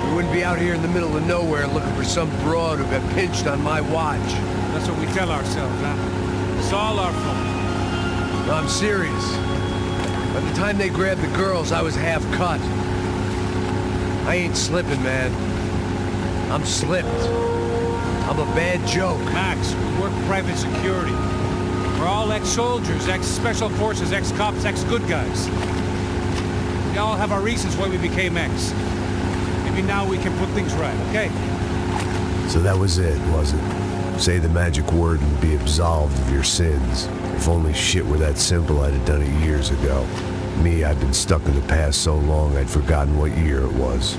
we wouldn't be out here in the middle of nowhere looking for some broad who got pinched on my watch. That's what we tell ourselves, huh? It's all our fault. No, I'm serious. By the time they grabbed the girls, I was half cut. I ain't slipping, man. I'm slipped. I'm a bad joke. Max, we work private security. We're all ex-soldiers, ex-special forces, ex-cops, ex-good guys. We all have our reasons why we became ex. Maybe now we can put things right, okay? So that was it, was it? Say the magic word and be absolved of your sins. If only shit were that simple, I'd have done it years ago. Me, I've been stuck in the past so long, I'd forgotten what year it was.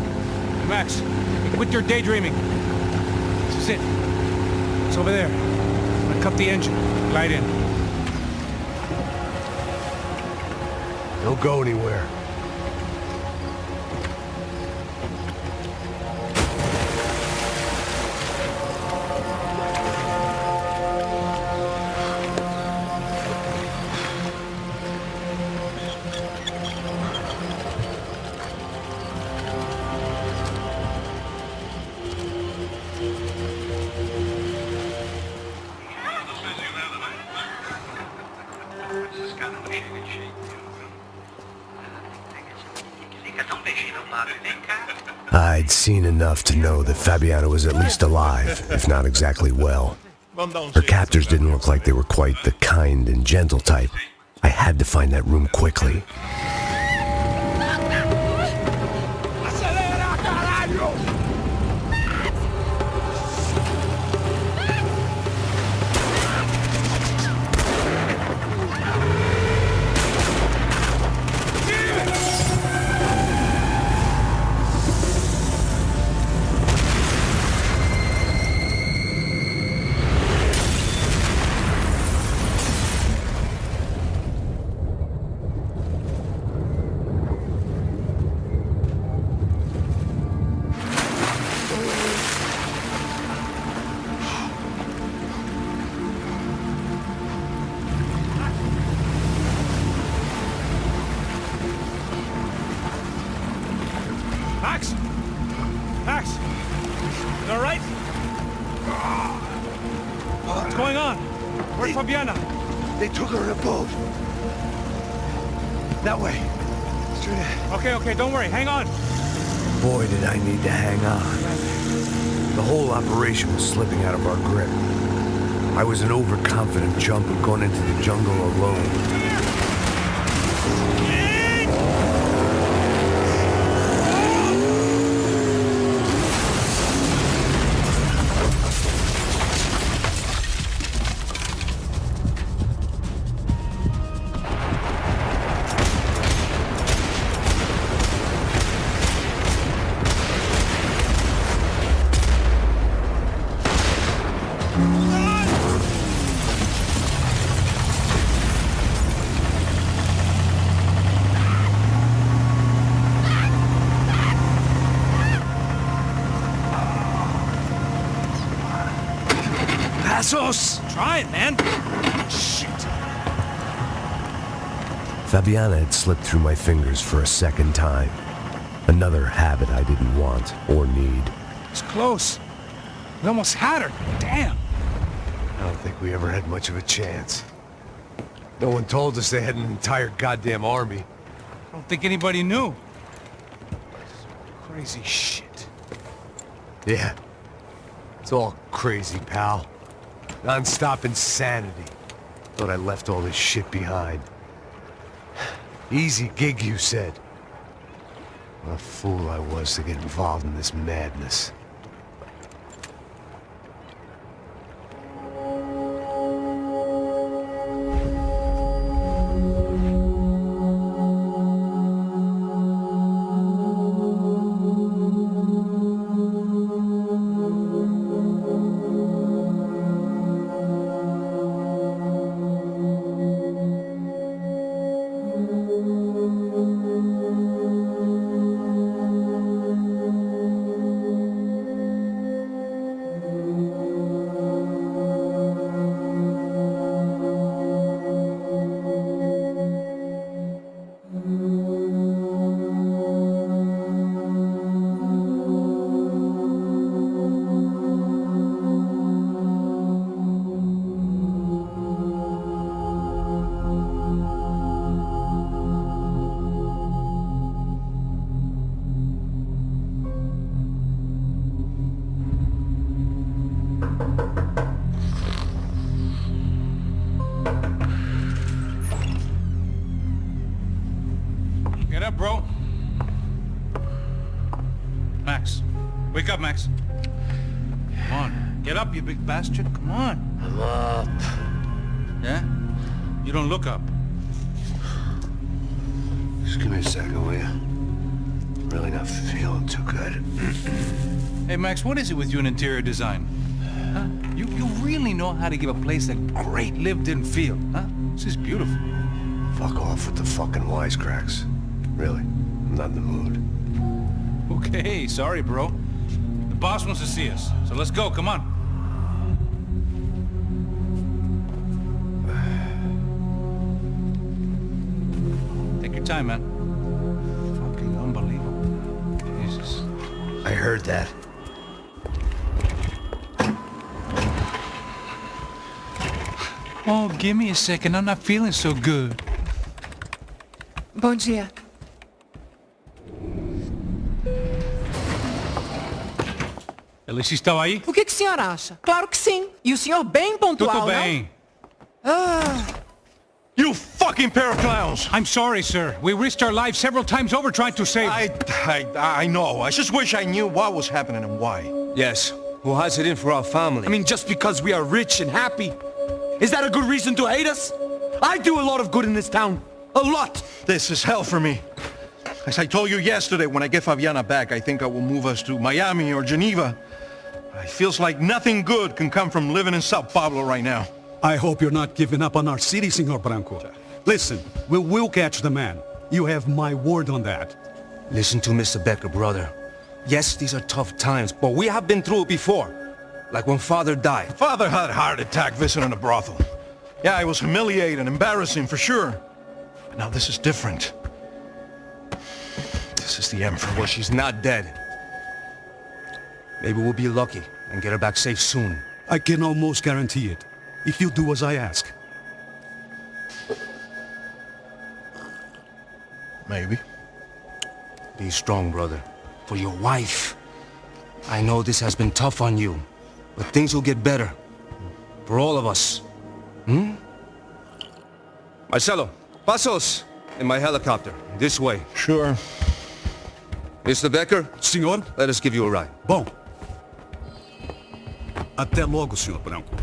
Max, quit your daydreaming. This is it. It's over there. I'm gonna cut the engine. Glide in. Don't go anywhere. I'd seen enough to know that Fabiana was at least alive, if not exactly well. Her captors didn't look like they were quite the kind and gentle type. I had to find that room quickly. Max! You all right? What's going on? Where's Fabiana? They took her in a boat. That way. Straight ahead. Okay, don't worry. Hang on. Boy, did I need to hang on. The whole operation was slipping out of our grip. I was an overconfident chump who'd gone into the jungle alone. Try it, man. Shit. Fabiana had slipped through my fingers for a second time. Another habit I didn't want or need. It's close. We almost had her. Damn. I don't think we ever had much of a chance. No one told us they had an entire goddamn army. I don't think anybody knew. Crazy shit. Yeah. It's all crazy, pal. Non-stop insanity. Thought I left all this shit behind. Easy gig, you said. What a fool I was to get involved in this madness. Get up, bro. Max. Wake up, Max. Come on. Get up, you big bastard. Come on. I'm up. Yeah? You don't look up. Just give me a second, will you? Really not feeling too good. Hey, Max, what is it with you in interior design? Huh? You really know how to give a place a great lived-in feel, huh? This is beautiful. Fuck off with the fucking wisecracks. Really, I'm not in the mood. Okay, sorry, bro. The boss wants to see us, so let's go, come on. Take your time, man. Fucking unbelievable. Jesus. I heard that. Oh, give me a second. I'm not feeling so good. Bom dia. Alice estava aí? O que o senhor acha? Claro que sim. E o senhor bem pontual, Tudo bem. You fucking pair of clowns! I'm sorry, sir. We risked our lives several times over trying to save... I know. I just wish I knew what was happening and why. Yes, who has it in for our family? I mean, just because we are rich and happy, is that a good reason to hate us? I do a lot of good in this town. A lot! This is hell for me. As I told you yesterday, when I get Fabiana back, I think I will move us to Miami or Geneva. It feels like nothing good can come from living in São Paulo right now. I hope you're not giving up on our city, Senor Branco. Listen, we will catch the man. You have my word on that. Listen to Mr. Becker, brother. Yes, these are tough times, but we have been through it before. Like when Father died. Father had a heart attack visiting a brothel. Yeah, it was humiliating, embarrassing, for sure. But now this is different. This is the Emperor. Well, she's not dead. Maybe we'll be lucky and get her back safe soon. I can almost guarantee it, if you do as I ask. Maybe. Be strong, brother. For your wife. I know this has been tough on you, but things will get better. For all of us. Marcelo, pasos in my helicopter. This way. Sure. Mr. Becker? Senhor? Let us give you a ride. Bom. Até logo, Senhor Branco.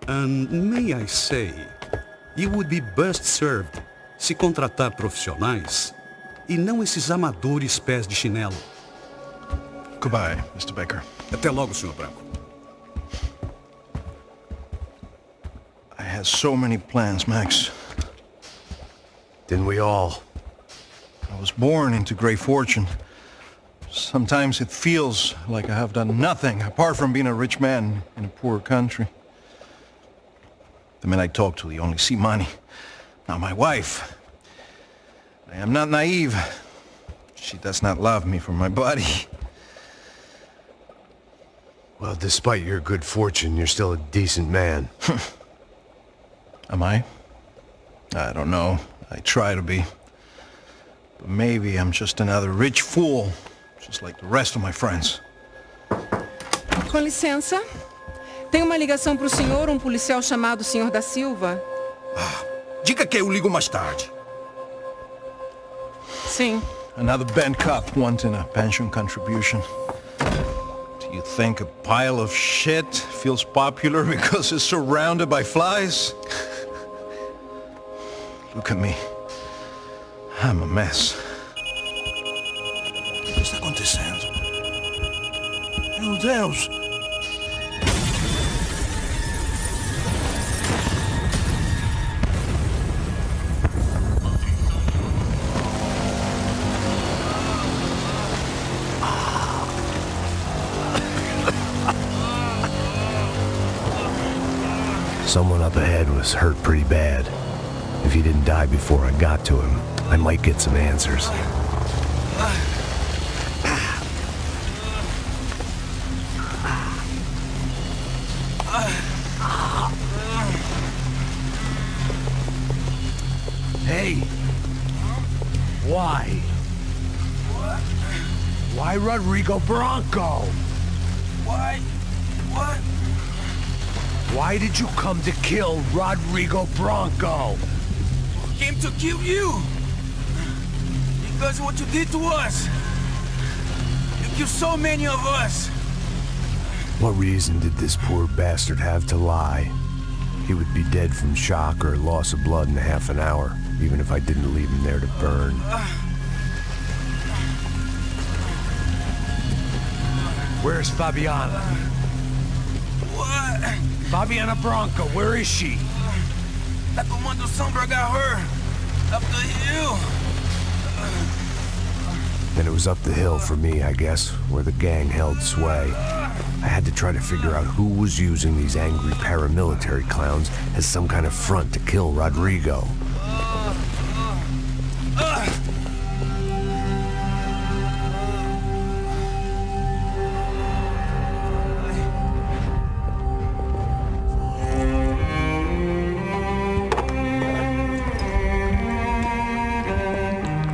And may I say, you would be best served se contratar profissionais e não esses amadores pés de chinelo. Goodbye, Mr. Becker. Até logo, Senhor Branco. I had so many plans, Max. Didn't we all? I was born into great fortune. Sometimes it feels like I have done nothing apart from being a rich man in a poor country. The men I talk to, they only see money. Now my wife, I am not naive. She does not love me for my body. Well, despite your good fortune, you're still a decent man. Am I? I don't know. I try to be. But maybe I'm just another rich fool, just like the rest of my friends. Com licença. Tem uma ligação para o senhor, um policial chamado Senhor da Silva. Diga que eu ligo mais tarde. Sim. Another bent cop wanting a pension contribution. Do you think a pile of shit feels popular because it's surrounded by flies? Look at me. I'm a mess. O que está acontecendo? Meu Deus! Someone up ahead was hurt pretty bad. If he didn't die before I got to him, I might get some answers. Hey! Why? Why Rodrigo Bronco? Why? What? Why did you come to kill Rodrigo Bronco? Came to kill you. Because of what you did to us. You killed so many of us. What reason did this poor bastard have to lie? He would be dead from shock or loss of blood in half an hour, even if I didn't leave him there to burn. Where's Fabiana? What? Fabiana Branco, where is she? That Comando Sombra got her. Up the hill. Then it was up the hill for me, I guess, where the gang held sway. I had to try to figure out who was using these angry paramilitary clowns as some kind of front to kill Rodrigo.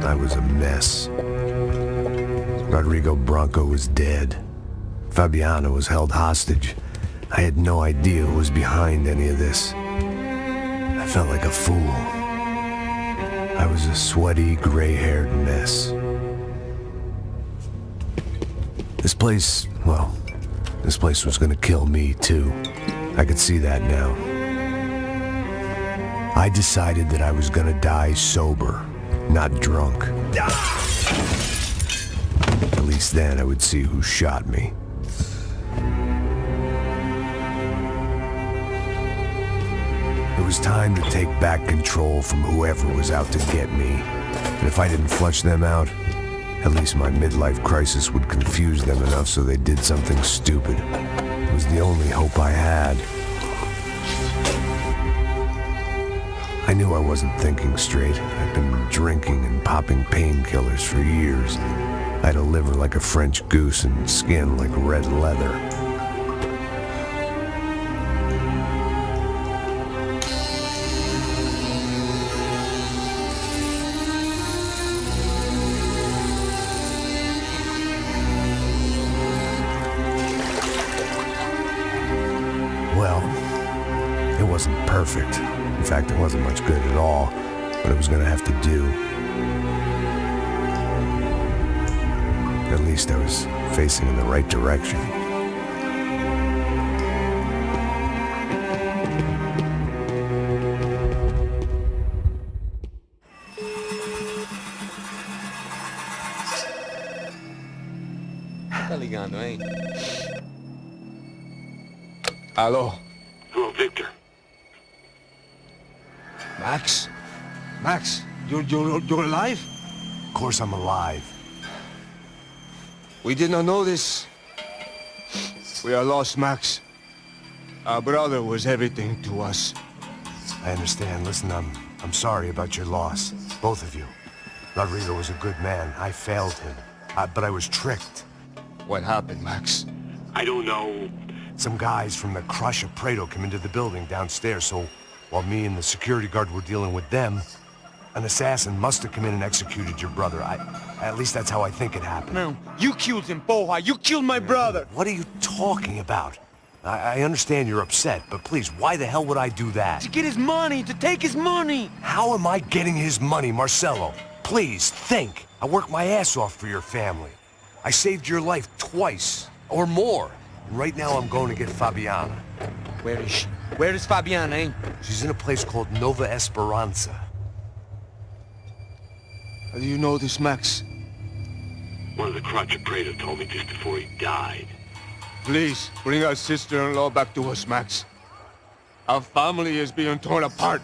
I was a mess. Rodrigo Branco was dead. Fabiana was held hostage. I had no idea who was behind any of this. I felt like a fool. I was a sweaty, gray-haired mess. This place was gonna kill me too. I could see that now. I decided that I was gonna die sober, not drunk. At least then I would see who shot me. It was time to take back control from whoever was out to get me. And if I didn't flush them out, at least my midlife crisis would confuse them enough so they did something stupid. It was the only hope I had. I knew I wasn't thinking straight. I'd been drinking and popping painkillers for years. I had a liver like a French goose and skin like red leather. Well, it wasn't perfect. In fact, it wasn't much good at all, but it was gonna have to do. At least I was facing in the right direction. Tá ligando, hein? Alô? Hello, Victor. Max? Max, you're alive? Of course I'm alive. We did not know this. We are lost, Max. Our brother was everything to us. I understand. Listen, I'm sorry about your loss. Both of you. Rodrigo was a good man. I failed him. But I was tricked. What happened, Max? I don't know. Some guys from the Crush of Prado came into the building downstairs, so while me and the security guard were dealing with them, an assassin must have come in and executed your brother. At least that's how I think it happened. No, you killed him, Boha. You killed my brother. What are you talking about? I understand you're upset, but please, why the hell would I do that? To get his money, to take his money. How am I getting his money, Marcelo? Please, think. I worked my ass off for your family. I saved your life twice, or more. Right now I'm going to get Fabiana. Where is she? Where is Fabiana, eh? She's in a place called Nova Esperanza. How do you know this, Max? One of the Crotch of Prado told me just before he died. Please, bring our sister-in-law back to us, Max. Our family is being torn apart.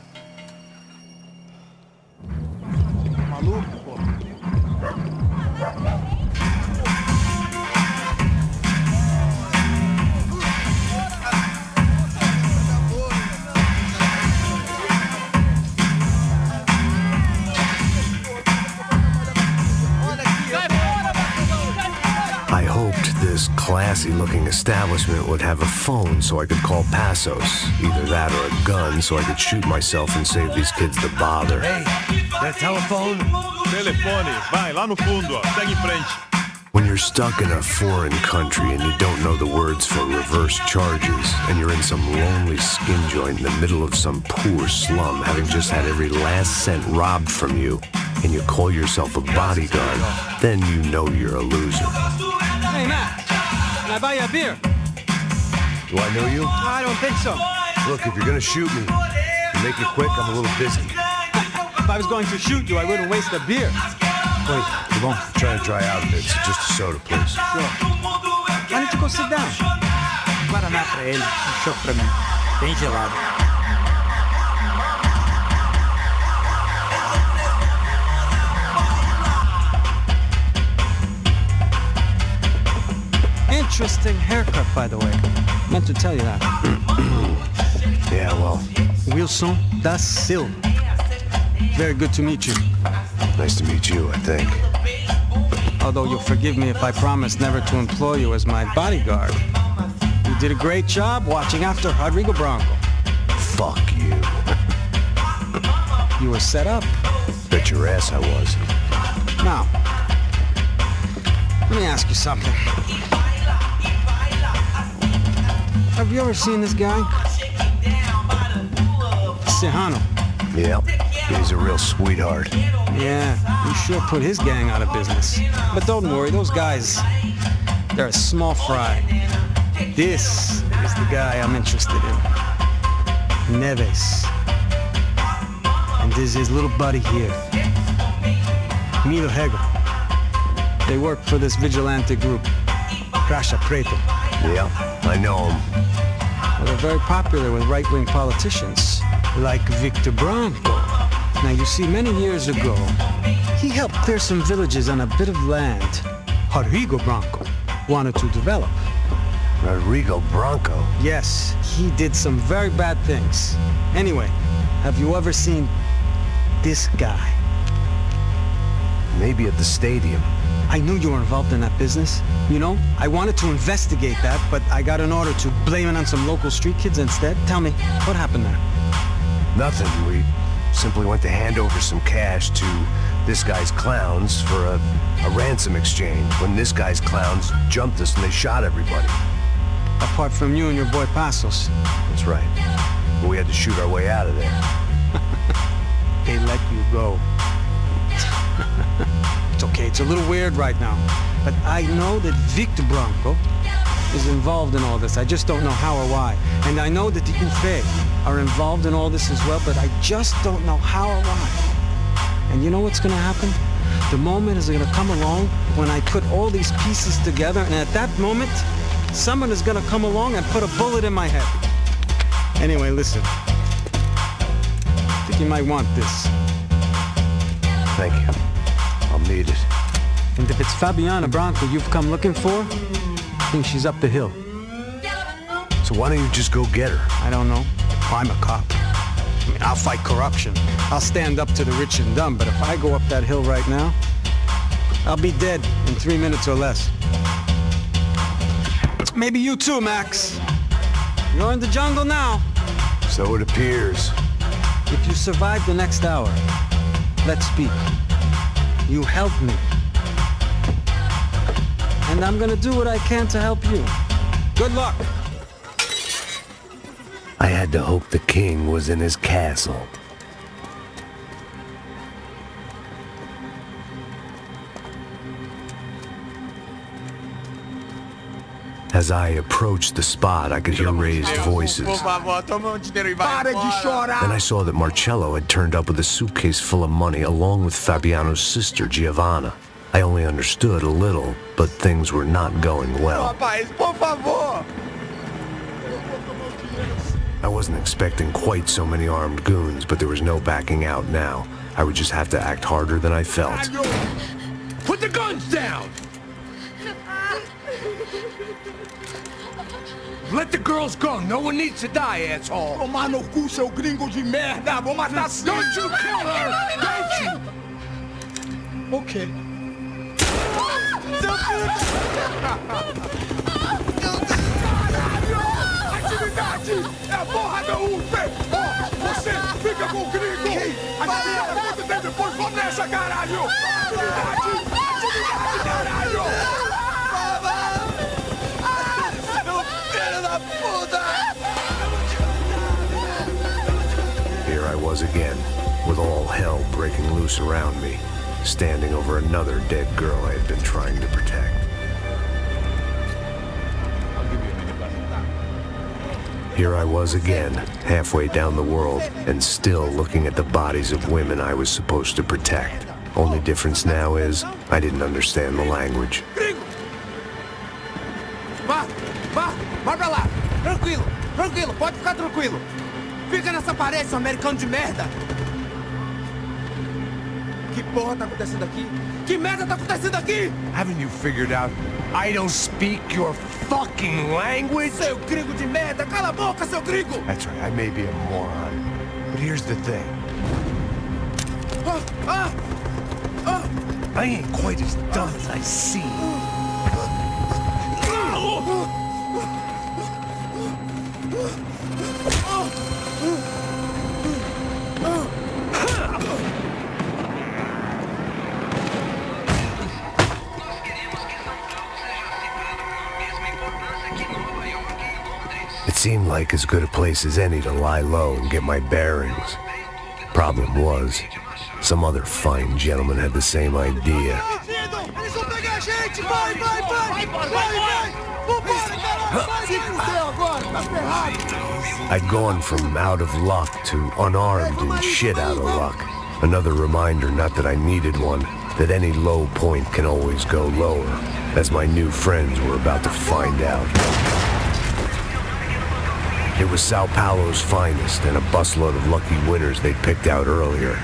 I hoped this classy-looking establishment would have a phone so I could call Passos. Either that or a gun so I could shoot myself and save these kids the bother. Hey, that telephone? Telefone, vai, lá no fundo, ó. Segue em frente. When you're stuck in a foreign country and you don't know the words for reverse charges, and you're in some lonely skin joint in the middle of some poor slum, having just had every last cent robbed from you, and you call yourself a bodyguard, then you know you're a loser. Hey, Matt, can I buy you a beer? Do I know you? I don't think so. Look, if you're gonna shoot me, you make it quick, I'm a little busy. If I was going to shoot you, I wouldn't waste a beer. Wait, you won't? Try to dry out a bit, so just a soda, please. Sure. Why don't you go sit down? Guaraná pra ele, choque pra mim. Bem gelado. Interesting haircut, by the way. Meant to tell you that. Yeah, well, Wilson da Silva. Very good to meet you. nice to meet you, I think. Although you'll forgive me if I promise never to employ you as my bodyguard. You did a great job watching after Rodrigo Bronco. Fuck you. You were set up. Bet your ass I was. Now, let me ask you something. Have you ever seen this guy? Serrano. Yeah, he's a real sweetheart. Yeah, you sure put his gang out of business. But don't worry, those guys, they're a small fry. This is the guy I'm interested in. Neves. And this is his little buddy here. Milo Hegel. They work for this vigilante group, Crasha Preto. Yeah, I know him. Well, they're very popular with right-wing politicians, like Victor Bronco. Now, you see, many years ago, he helped clear some villages on a bit of land Rodrigo Bronco wanted to develop. Rodrigo Bronco? Yes, he did some very bad things. Anyway, have you ever seen this guy? Maybe at the stadium. I knew you were involved in that business. You know, I wanted to investigate that, but I got an order to blame it on some local street kids instead. Tell me, what happened there? Nothing. We simply went to hand over some cash to this guy's clowns for a ransom exchange when this guy's clowns jumped us and they shot everybody. Apart from you and your boy Passos. That's right. But we had to shoot our way out of there. They let you go. It's okay, it's a little weird right now. But I know that Victor Bronco is involved in all this. I just don't know how or why. And I know that the UFE are involved in all this as well, but I just don't know how or why. And you know what's gonna happen? The moment is gonna come along when I put all these pieces together, and at that moment, someone is gonna come along and put a bullet in my head. Anyway, listen. I think you might want this. Thank you. I'll need it. And if it's Fabiana Bronco you've come looking for, I think she's up the hill. So why don't you just go get her? I don't know. I'm a cop. I mean, I'll fight corruption. I'll stand up to the rich and dumb, but if I go up that hill right now, I'll be dead in 3 minutes or less. Maybe you too, Max. You're in the jungle now. So it appears. If you survive the next hour, let's speak. You helped me. And I'm gonna do what I can to help you. Good luck. I had to hope the king was in his castle. As I approached the spot, I could hear raised voices. Then I saw that Marcello had turned up with a suitcase full of money along with Fabiano's sister, Giovanna. I only understood a little, but things were not going well. I wasn't expecting quite so many armed goons, but there was no backing out now. I would just have to act harder than I felt. Put the guns down! Let the girls go. No one needs to die, asshole. Tomar no cu, seu gringo de merda. Vou matar sim. Don't you kill her! Don't you? Okay. Atividade! É a porra da UFE! Você fica com o gringo! A galera muito tempo depois começa, caralho! Atividade! Atividade, caralho! Here I was again, with all hell breaking loose around me, standing over another dead girl I had been trying to protect. I'll give you a minute, buddy. Here I was again, halfway down the world, and still looking at the bodies of women I was supposed to protect. Only difference now is, I didn't understand the language. Vai pra lá! Tranquilo, pode ficar tranquilo! Fica nessa parede, seu americano de merda! Que porra tá acontecendo aqui? Que merda tá acontecendo aqui? Haven't you figured out I don't speak your fucking language? Seu gringo de merda! Cala a boca, seu gringo! That's right, I may be a moron, but here's the thing. I ain't quite as dumb as I seem. It seemed like as good a place as any to lie low and get my bearings. Problem was, some other fine gentleman had the same idea. I'd gone from out of luck to unarmed and shit out of luck. Another reminder, not that I needed one, that any low point can always go lower, as my new friends were about to find out. It was Sao Paulo's finest and a busload of lucky winners they'd picked out earlier.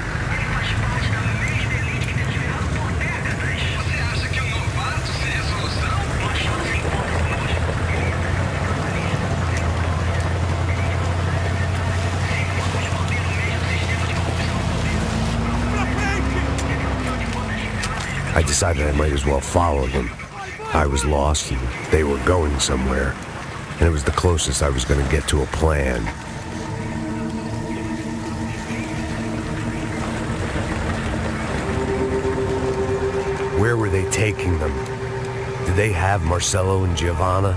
I decided I might as well follow them. I was lost and they were going somewhere, and it was the closest I was going to get to a plan. Where were they taking them? Did they have Marcelo and Giovanna?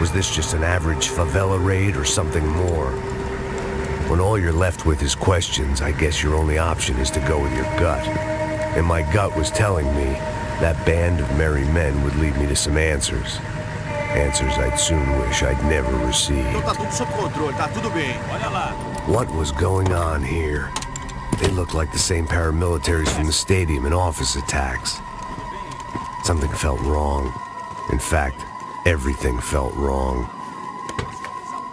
Was this just an average favela raid or something more? When all you're left with is questions, I guess your only option is to go with your gut. And my gut was telling me that band of merry men would lead me to some answers. Answers I'd soon wish I'd never received. What was going on here? They looked like the same paramilitaries from the stadium in office attacks. Something felt wrong. In fact, everything felt wrong.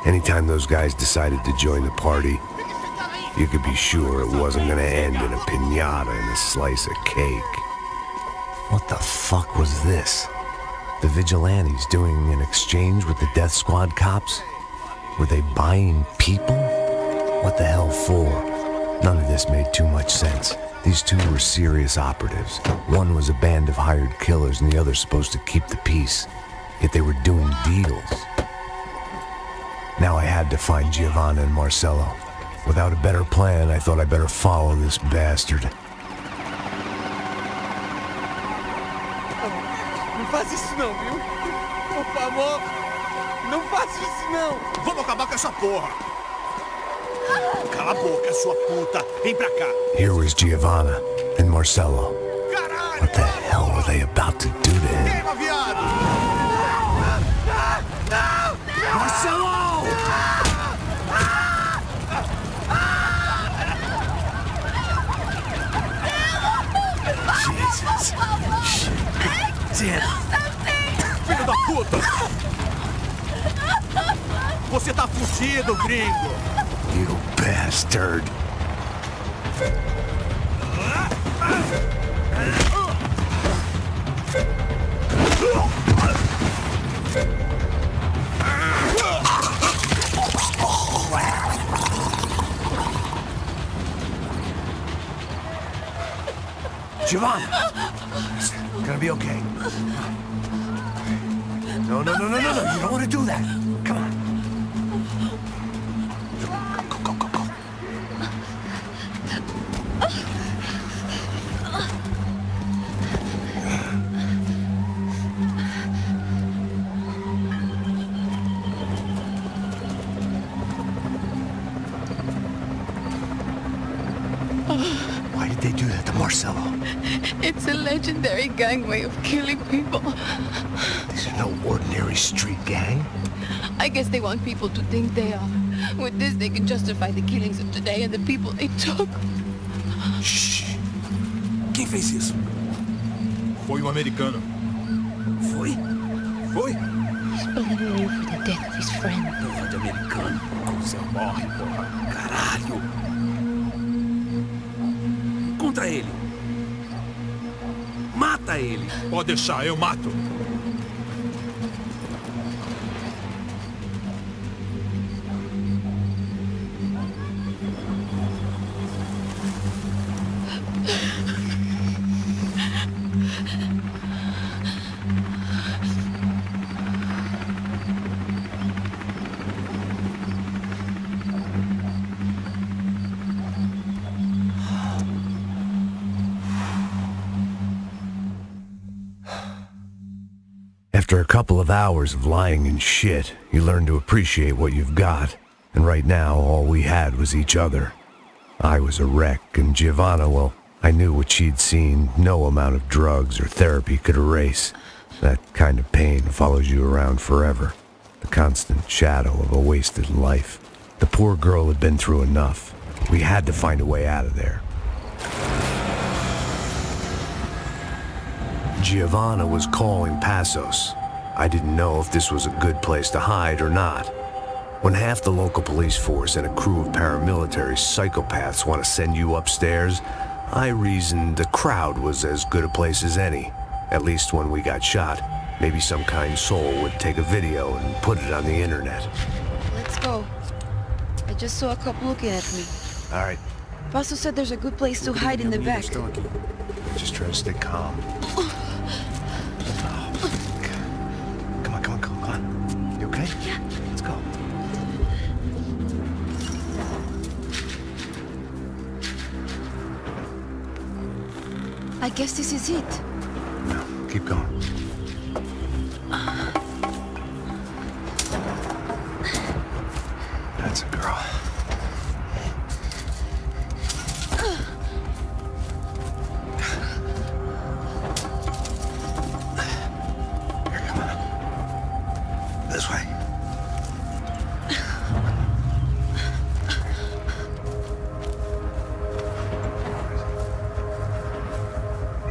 Anytime those guys decided to join the party, you could be sure it wasn't gonna end in a piñata and a slice of cake. What the fuck was this? The vigilantes doing an exchange with the death squad cops? Were they buying people? What the hell for? None of this made too much sense. These two were serious operatives. One was a band of hired killers and the other supposed to keep the peace. Yet they were doing deals. Now I had to find Giovanna and Marcelo. Without a better plan, I thought I'd better follow this bastard. Não faz isso não, viu? Por favor, não faça isso não. Vamos acabar com essa porra. Cala a boca, sua puta. Vem pra cá. Here was Giovanna and Marcelo. What the hell were they about to do to him? Queima, viado! Marcelo! Jesus. Shit. Filho da puta! Você tá fudido, gringo! You bastard. Giovanna! It's gonna be okay. No. You don't want to do that. Come on. Go. Why did they do that to Marcelo? It's a legendary gang way of killing people. These are no ordinary street gang. I guess they want people to think they are. With this, they can justify the killings of today and the people they took. Shh! Quem fez isso? Foi americano. Foi? Foi? He's blaming you for the death of his friend. Porra de americano. Você morre, porra. Caralho! Contra ele. Mata ele. Pode deixar, eu mato. After a couple of hours of lying and shit, you learn to appreciate what you've got. And right now, all we had was each other. I was a wreck, and Giovanna, well, I knew what she'd seen no amount of drugs or therapy could erase. That kind of pain follows you around forever. The constant shadow of a wasted life. The poor girl had been through enough. We had to find a way out of there. Giovanna was calling Passos. I didn't know if this was a good place to hide or not. When half the local police force and a crew of paramilitary psychopaths want to send you upstairs, I reasoned the crowd was as good a place as any. At least when we got shot, maybe some kind soul would take a video and put it on the internet. Let's go. I just saw a cop looking at me. All right. Passos said there's a good place to hide in the back. Just try to stay calm. Come on. You okay? Yeah. Let's go. I guess this is it. No, keep going. That's a girl. Here, come on. This way.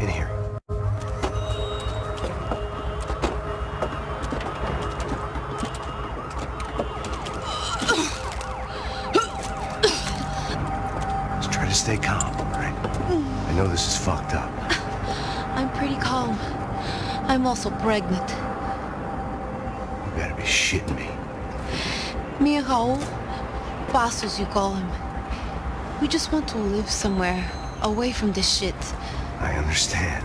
In here. Just try to stay calm, all right? I know this is fucked up. I'm pretty calm. I'm also pregnant. You gotta be shitting me. Me and Raul, Passos you call him. We just want to live somewhere, away from this shit. I understand.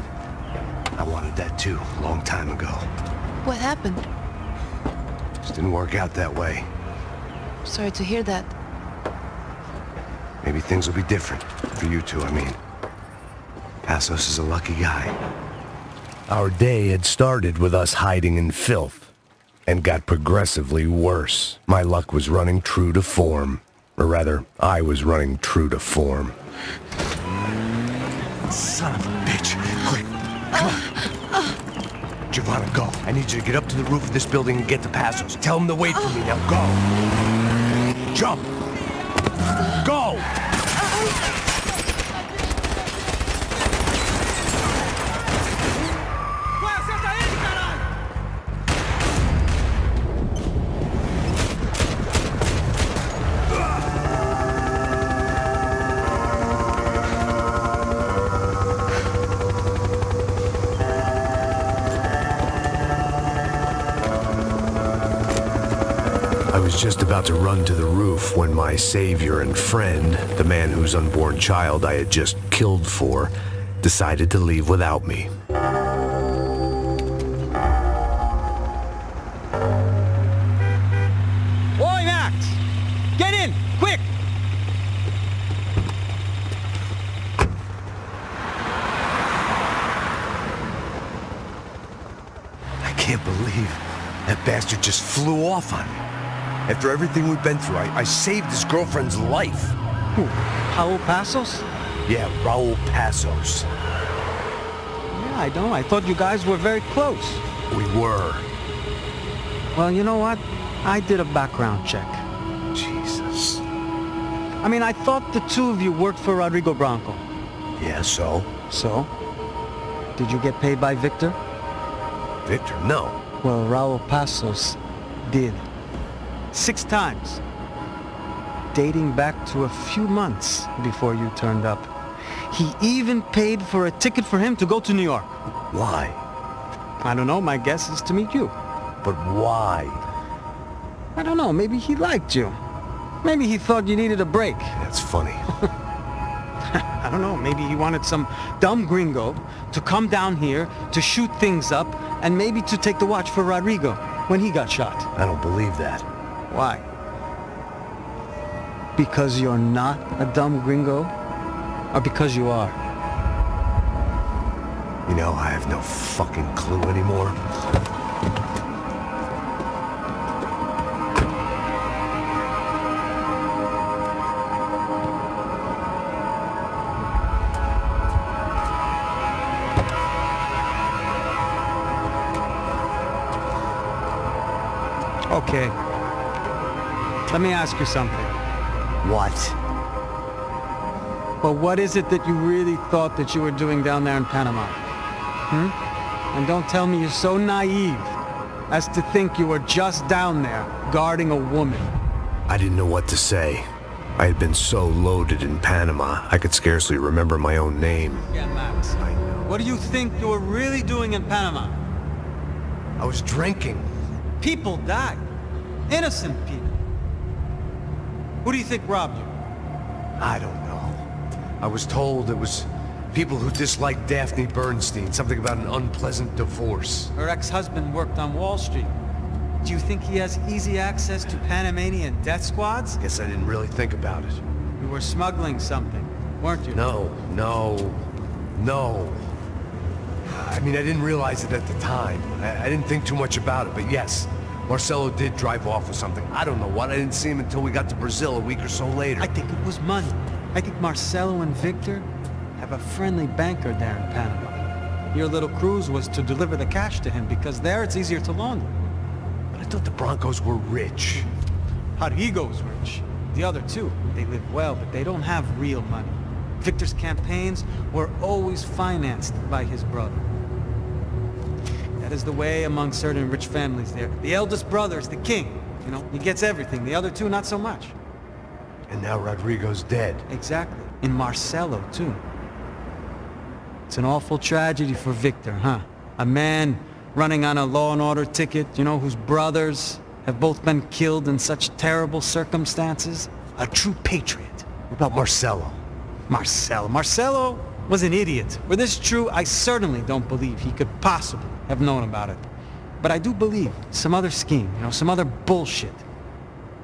I wanted that too, a long time ago. What happened? Just didn't work out that way. Sorry to hear that. Maybe things will be different. For you two, I mean. Passos is a lucky guy. Our day had started with us hiding in filth, and got progressively worse. My luck was running true to form. Or rather, I was running true to form. Son of a bitch! Quick, come on! Giovanna, go. I need you to get up to the roof of this building and get to Passos. Tell him to wait for me. Now go! Jump! Go! I was just about to run to the roof when my savior and friend, the man whose unborn child I had just killed for, decided to leave without me. Oi, Max! Get in, quick! I can't believe that bastard just flew off on me. After everything we've been through, I saved his girlfriend's life. Who? Raul Passos? Yeah, Raul Passos. Yeah, I know. I thought you guys were very close. We were. Well, you know what? I did a background check. Jesus. I mean, I thought the two of you worked for Rodrigo Branco. Yeah, so? So? Did you get paid by Victor? Victor, no. Well, Raul Passos did. 6 times. Dating back to a few months before you turned up. He even paid for a ticket for him to go to New York. Why? I don't know, my guess is to meet you. But why? I don't know, maybe he liked you. Maybe he thought you needed a break. That's funny. I don't know, maybe he wanted some dumb gringo to come down here to shoot things up and maybe to take the watch for Rodrigo when he got shot. I don't believe that. Why? Because you're not a dumb gringo? Or because you are? You know, I have no fucking clue anymore. Okay. Let me ask you something. What? Well, what is it that you really thought that you were doing down there in Panama? And don't tell me you're so naive as to think you were just down there guarding a woman. I didn't know what to say. I had been so loaded in Panama, I could scarcely remember my own name. Yeah, Max. I know. What do you think you were really doing in Panama? I was drinking. People died. Innocent people. Who do you think robbed you? I don't know. I was told it was people who disliked Daphne Bernstein, something about an unpleasant divorce. Her ex-husband worked on Wall Street. Do you think he has easy access to Panamanian death squads? Guess I didn't really think about it. You were smuggling something, weren't you? No. I mean, I didn't realize it at the time. I didn't think too much about it, but yes, Marcelo did drive off with something. I don't know what. I didn't see him until we got to Brazil a week or so later. I think it was money. I think Marcelo and Victor have a friendly banker there in Panama. Your little cruise was to deliver the cash to him because there it's easier to launder. But I thought the Broncos were rich. Rodrigo's rich. The other two, they live well, but they don't have real money. Victor's campaigns were always financed by his brother. That is the way among certain rich families there. The eldest brother is the king. You know, he gets everything. The other two, not so much. And now Rodrigo's dead. Exactly. And Marcelo, too. It's an awful tragedy for Victor, huh? A man running on a law and order ticket, you know, whose brothers have both been killed in such terrible circumstances. A true patriot. What about Marcelo? Marcelo was an idiot. Were this true, I certainly don't believe he could possibly have known about it. But I do believe some other scheme, you know, some other bullshit.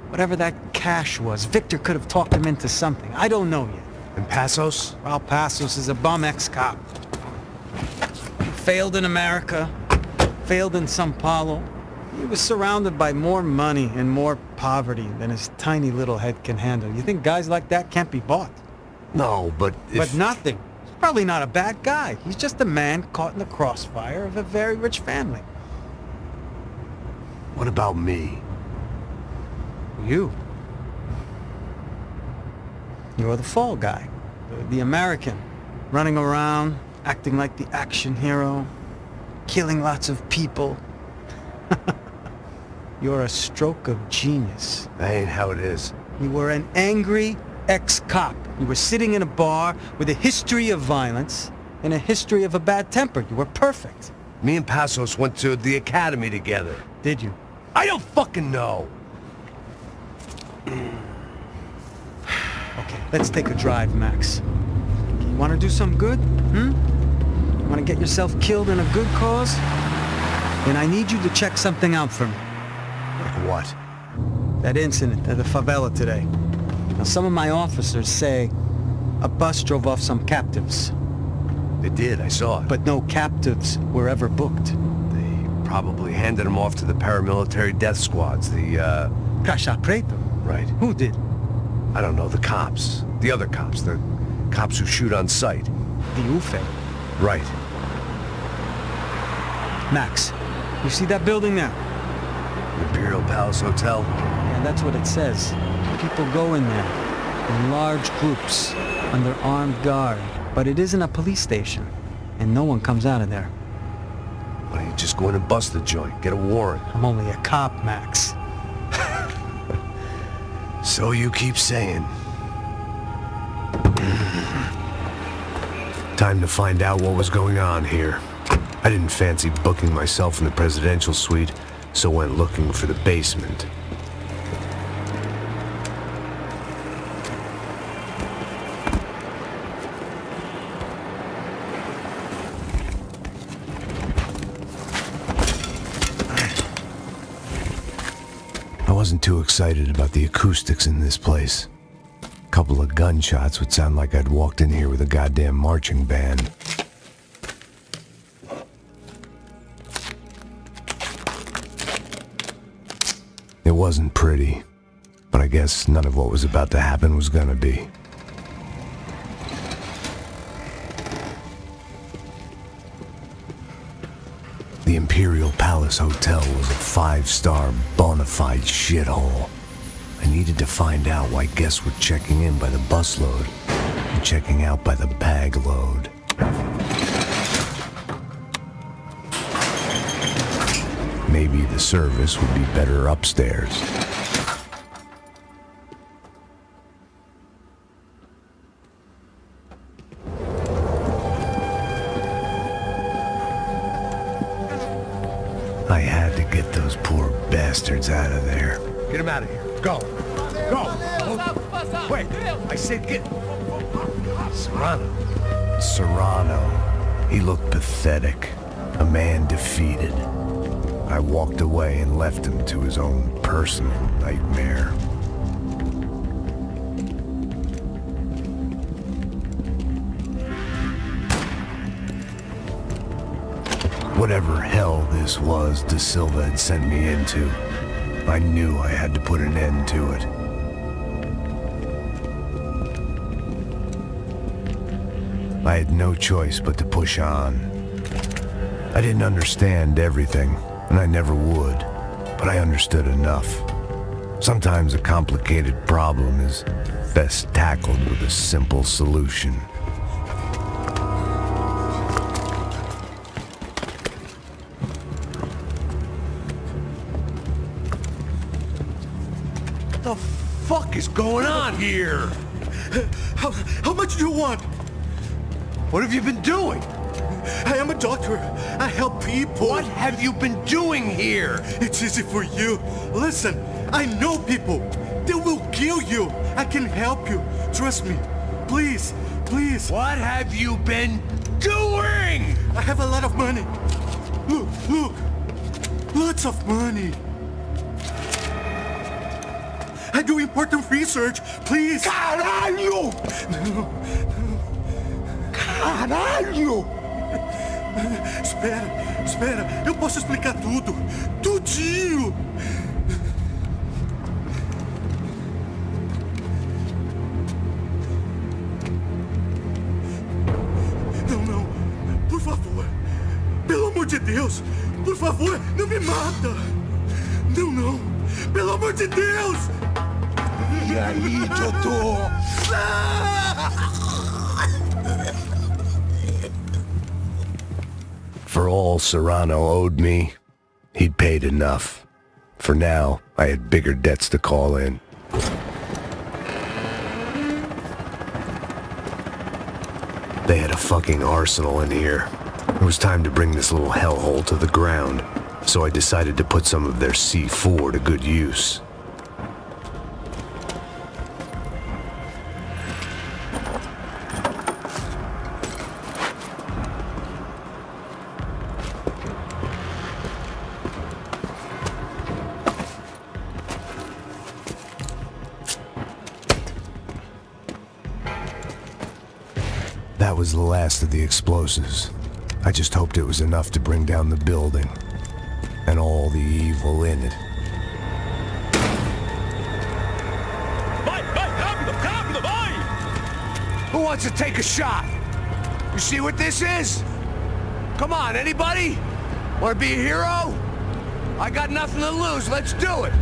Whatever that cash was, Victor could have talked him into something. I don't know yet. And Passos? Well, Passos is a bum ex-cop. Failed in America, failed in São Paulo. He was surrounded by more money and more poverty than his tiny little head can handle. You think guys like that can't be bought? No, but if... But nothing. He's probably not a bad guy. He's just a man caught in the crossfire of a very rich family. What about me? You. You're the fall guy. The American. Running around, acting like the action hero. Killing lots of people. You're a stroke of genius. That ain't how it is. You were an angry ex-cop. You were sitting in a bar with a history of violence and a history of a bad temper. You were perfect. Me and Passos went to the academy together. Did you? I don't fucking know. Okay, let's take a drive, Max. You want to do some good? You want to get yourself killed in a good cause? Then I need you to check something out for me. Like what? That incident at the favela today. Now, some of my officers say a bus drove off some captives. They did, I saw it. But no captives were ever booked. They probably handed them off to the paramilitary death squads, the, Caixa Preto? Right. Who did? I don't know, the cops. The other cops, the Cops who shoot on sight. The UFE. Right. Max, you see that building there? Imperial Palace Hotel? Yeah, that's what it says. People go in there in large groups under armed guard. But it isn't a police station, and no one comes out of there. Why don't you just go in and bust the joint? Get a warrant. I'm only a cop, Max. So you keep saying. Time to find out what was going on here. I didn't fancy booking myself in the presidential suite, so went looking for the basement. I wasn't too excited about the acoustics in this place. A couple of gunshots would sound like I'd walked in here with a goddamn marching band. It wasn't pretty, but I guess none of what was about to happen was gonna be. The Imperial Palace Hotel was a 5-star bona fide shithole. I needed to find out why guests were checking in by the busload and checking out by the bag load. Maybe the service would be better upstairs. I had to get those poor bastards out of there. Get him out of here. Go. Go. Wait. I said get... Serrano. Serrano. He looked pathetic. A man defeated. I walked away and left him to his own personal nightmare. Whatever hell this was De Silva had sent me into, I knew I had to put an end to it. I had no choice but to push on. I didn't understand everything, and I never would, but I understood enough. Sometimes a complicated problem is best tackled with a simple solution. What the fuck is going on here? How much do you want? What have you been doing? I am a doctor. I help people. What have you been doing here? It's easy for you. Listen, I know people. They will kill you. I can help you. Trust me. Please, please. What have you been doing? I have a lot of money. Look, look. Lots of money. I do important research. Please. Caralho! No. Caralho! Espera. Eu posso explicar tudo. Tudinho. Não. Por favor. Pelo amor de Deus. Por favor, não me mata. Não. Pelo amor de Deus. E aí, doutor? For all Serrano owed me, he'd paid enough. For now, I had bigger debts to call in. They had a fucking arsenal in here. It was time to bring this little hellhole to the ground, so I decided to put some of their C4 to good use. That was the last of the explosives. I just hoped it was enough to bring down the building and all the evil in it. Vai, rápido, vai! Who wants to take a shot? You see what this is? Come on, anybody? Want to be a hero? I got nothing to lose. Let's do it.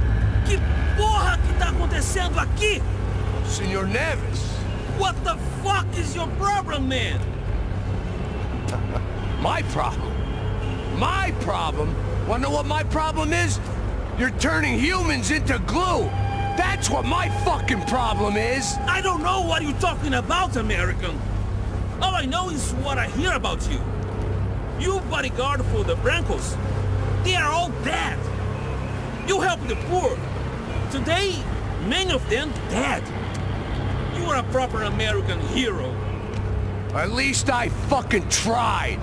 Que porra que tá acontecendo aqui? Senor Neves. What the fuck is your problem, man? My problem? My problem? Wanna know what my problem is? You're turning humans into glue. That's what my fucking problem is. I don't know what you're talking about, American. All I know is what I hear about you. You bodyguard for the Brancos. They are all dead. You help the poor. Today, many of them dead. You are a proper American hero. At least I fucking tried.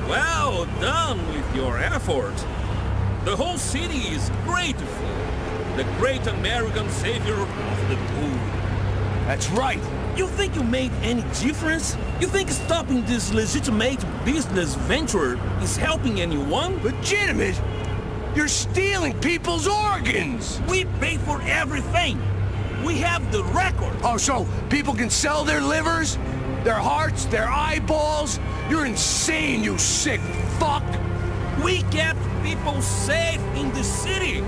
Well done with your effort. The whole city is grateful. The great American savior of the poor. That's right. You think you made any difference? You think stopping this legitimate business venture is helping anyone? Legitimate? You're stealing people's organs! We pay for everything! We have the record! Oh, so people can sell their livers? Their hearts? Their eyeballs? You're insane, you sick fuck! We kept people safe in the city!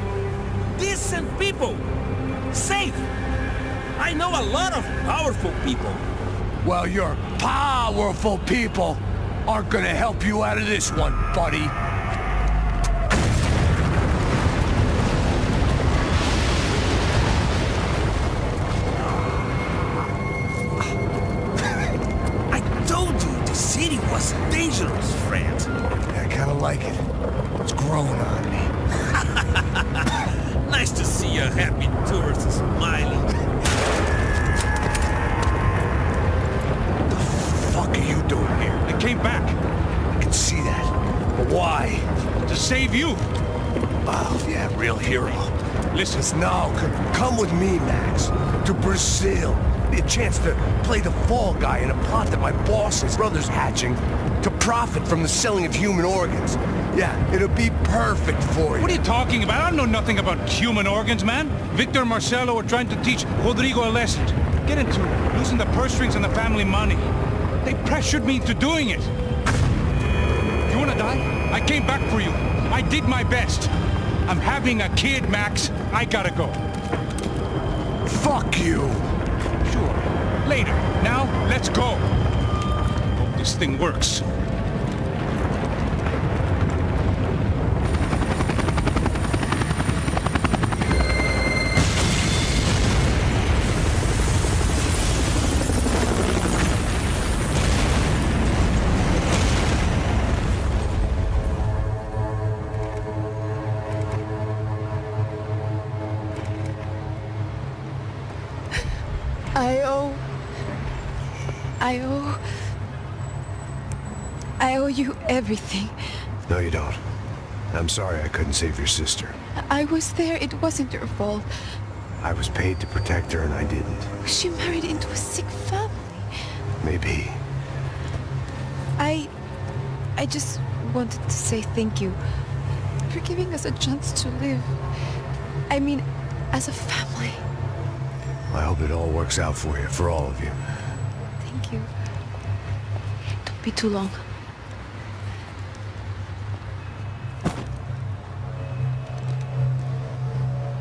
Decent people! Safe! I know a lot of powerful people. Well, your powerful people aren't gonna help you out of this one, buddy. I told you the city was dangerous, friend. Yeah, I kinda like it. It's growing on me. Nice to see a happy tourist smiling. What are you doing here? I came back. I can see that. But why? To save you. Oh, yeah, real hero. Listen. No, come with me, Max. To Brazil. Be a chance to play the fall guy in a plot that my boss's brother's hatching to profit from the selling of human organs. Yeah, it'll be perfect for you. What are you talking about? I don't know nothing about human organs, man. Victor and Marcelo are trying to teach Rodrigo a lesson. Get into losing the purse strings and the family money. They pressured me into doing it. You wanna die? I came back for you. I did my best. I'm having a kid, Max. I gotta go. Fuck you. Sure. Later. Now, let's go. Hope this thing works. I owe you everything. No, you don't. I'm sorry I couldn't save your sister. I was there. It wasn't your fault. I was paid to protect her and I didn't. She married into a sick family. Maybe. I just wanted to say thank you for giving us a chance to live. I mean, as a family. I hope it all works out for you, for all of you. Thank you. Don't be too long.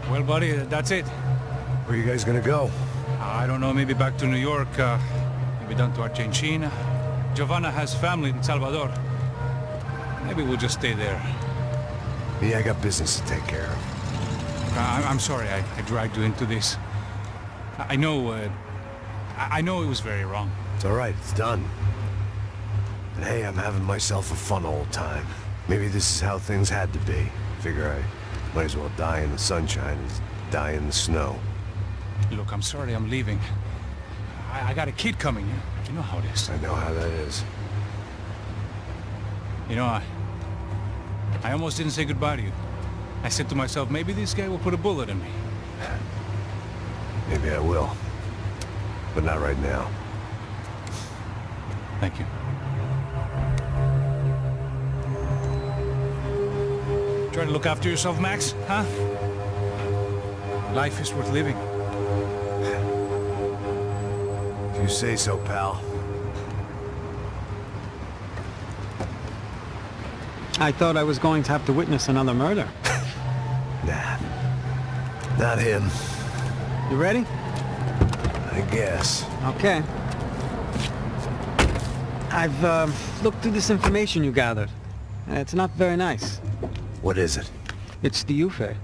Well, buddy, that's it. Where are you guys gonna go? I don't know, maybe back to New York, maybe down to Argentina. Giovanna has family in Salvador. Maybe we'll just stay there. Me, I got business to take care of. I'm sorry I dragged you into this. I know it was very wrong. It's all right, it's done. And hey, I'm having myself a fun old time. Maybe this is how things had to be. Figure I might as well die in the sunshine as die in the snow. Look, I'm sorry I'm leaving. I got a kid coming. You know how it is. I know how that is. You know, I almost didn't say goodbye to you. I said to myself, maybe this guy will put a bullet in me. Maybe I will. But not right now. Thank you. Try to look after yourself, Max, huh? Life is worth living. You say so, pal. I thought I was going to have to witness another murder. Nah. Not him. You ready? I guess. Okay. I've looked through this information you gathered. It's not very nice. What is it? It's the Ufe.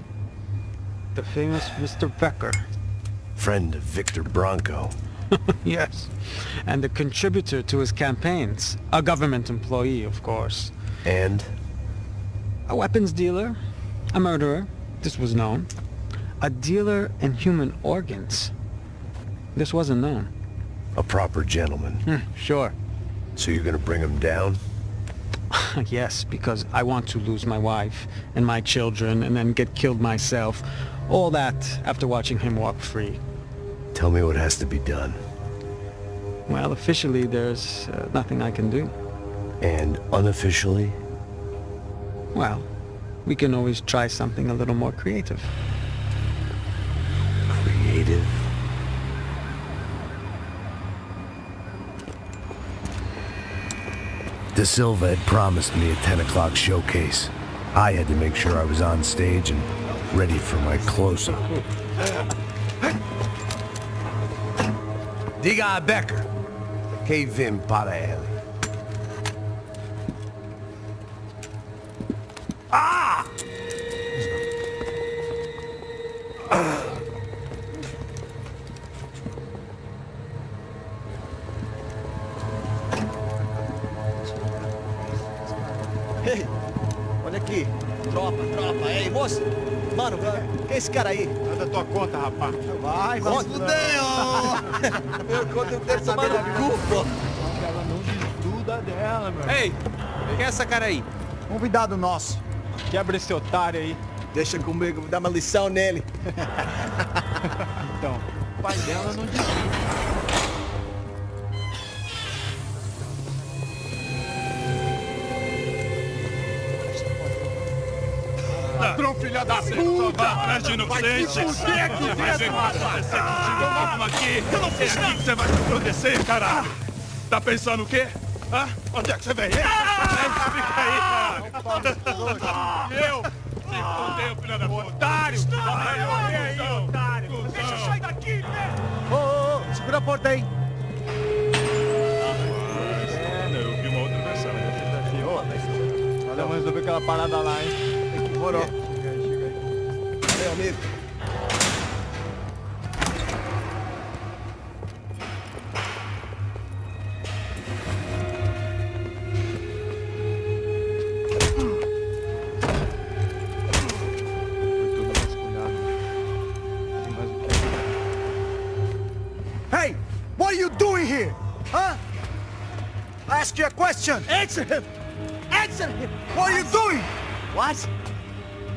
The famous Mr. Becker. Friend of Victor Bronco. Yes. And a contributor to his campaigns. A government employee, of course. And? A weapons dealer. A murderer. This was known. A dealer in human organs. This wasn't known. A proper gentleman. Sure. So you're gonna bring him down? Yes, because I want to lose my wife and my children and then get killed myself. All that after watching him walk free. Tell me what has to be done. Well, officially, there's nothing I can do. And unofficially? Well, we can always try something a little more creative. Creative? De Silva had promised me a 10 o'clock showcase. I had to make sure I was on stage and ready for my close-up. Diga a Becker. Que vim para ele. Ah! Ei, olha aqui. Tropa. Ei, moço. Mano, quem é esse cara aí? É da tua conta, rapaz. Vai fudeu! Eu conto ter tomar no cu, pô. Ela não desgruda dela, meu. Ei, quem é essa cara aí? Convidado nosso. Quebra esse otário aí. Deixa comigo, vou dar uma lição nele. Então, o pai dela não desgruda. Ladrão, filha da puta! Atrás de inocentes! Vai ser contigo aqui! Eu não fiz nada! Você vai me proteger, caralho! Tá pensando o quê? Hã? Onde é que você vem? Fica aí, caralho! Eu? Se fodeu, filha da puta! Otário! Vai aí, otário! Deixa eu sair daqui, velho! Ô, segura a porta aí! Eu vi uma outra versão. Olha, vamos resolver aquela parada lá, hein? Morou. Chega aí. Meu amigo. Hey! What are you doing here? Huh? I ask you a question. Answer him! Answer him! What are you doing? What?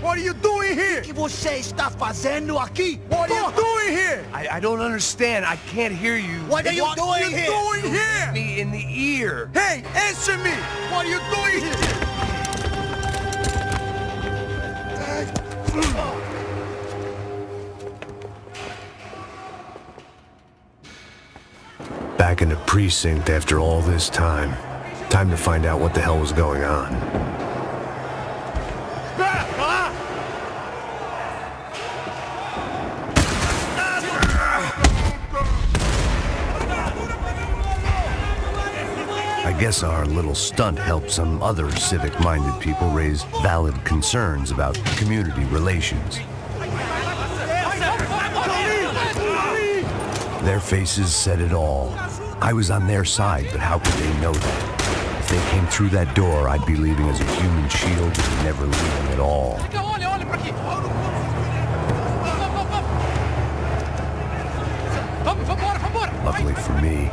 What are you doing here? O que você está fazendo aqui? What are you doing here? I don't understand. I can't hear you. What are you doing here? What are you doing here? Me in the ear. Hey, answer me! What are you doing here? Back in the precinct after all this time. Time to find out what the hell was going on. I guess our little stunt helped some other civic-minded people raise valid concerns about community relations. Their faces said it all. I was on their side, but how could they know that? If they came through that door, I'd be leaving as a human shield and never leaving at all. Luckily for me,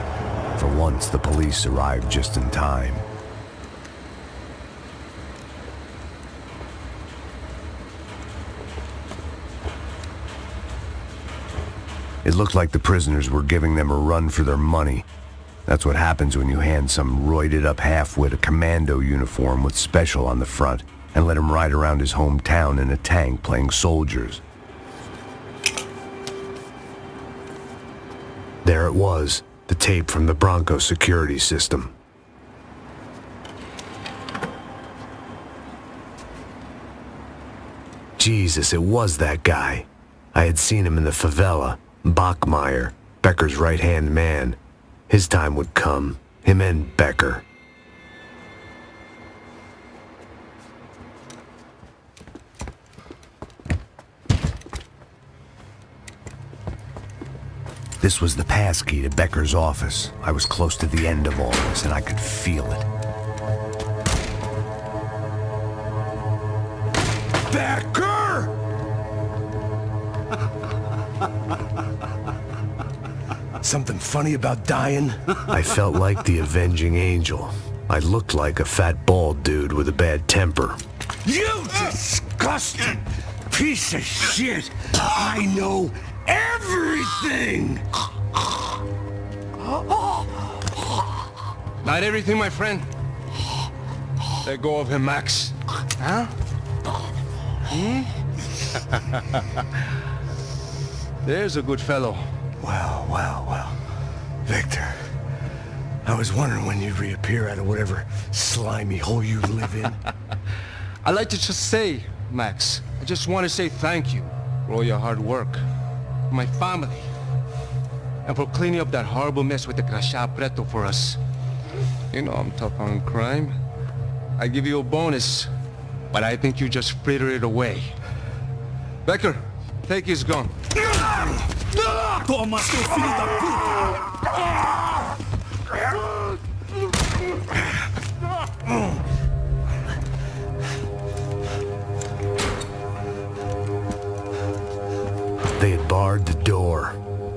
for once the police arrived just in time. It looked like the prisoners were giving them a run for their money. That's what happens when you hand some roided-up half-wit a commando uniform with special on the front and let him ride around his hometown in a tank playing soldiers. There it was, The tape from the Bronco security system. Jesus, it was that guy. I had seen him in the favela. Bachmeyer, Becker's right-hand man. His time would come. Him and Becker. This was the passkey to Becker's office. I was close to the end of all this, and I could feel it. Becker! Something funny about dying? I felt like the avenging angel. I looked like a fat bald dude with a bad temper. You disgusting piece of shit! I know everything! Not everything, my friend. Let go of him, Max. Huh? There's a good fellow. Well, well, well. Victor, I was wondering when you'd reappear out of whatever slimy hole you live in. I'd like to just say, Max, I just want to say thank you for all your hard work, for my family, and for cleaning up that horrible mess with the Crachá Preto for us. You know I'm tough on crime. I give you a bonus, but I think you just frittered it away. Becker, take his gun. Toma, seu filho da They had barred the door.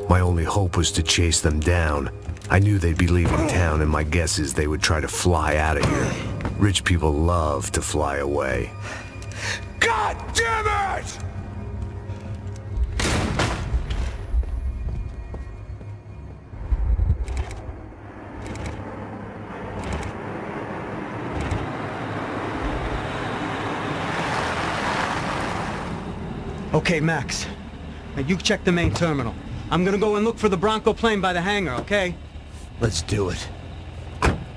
My only hope was to chase them down. I knew they'd be leaving town, and my guess is they would try to fly out of here. Rich people love to fly away. God damn it! Okay, Max. Now you check the main terminal. I'm gonna go and look for the Bronco plane by the hangar, okay? Let's do it.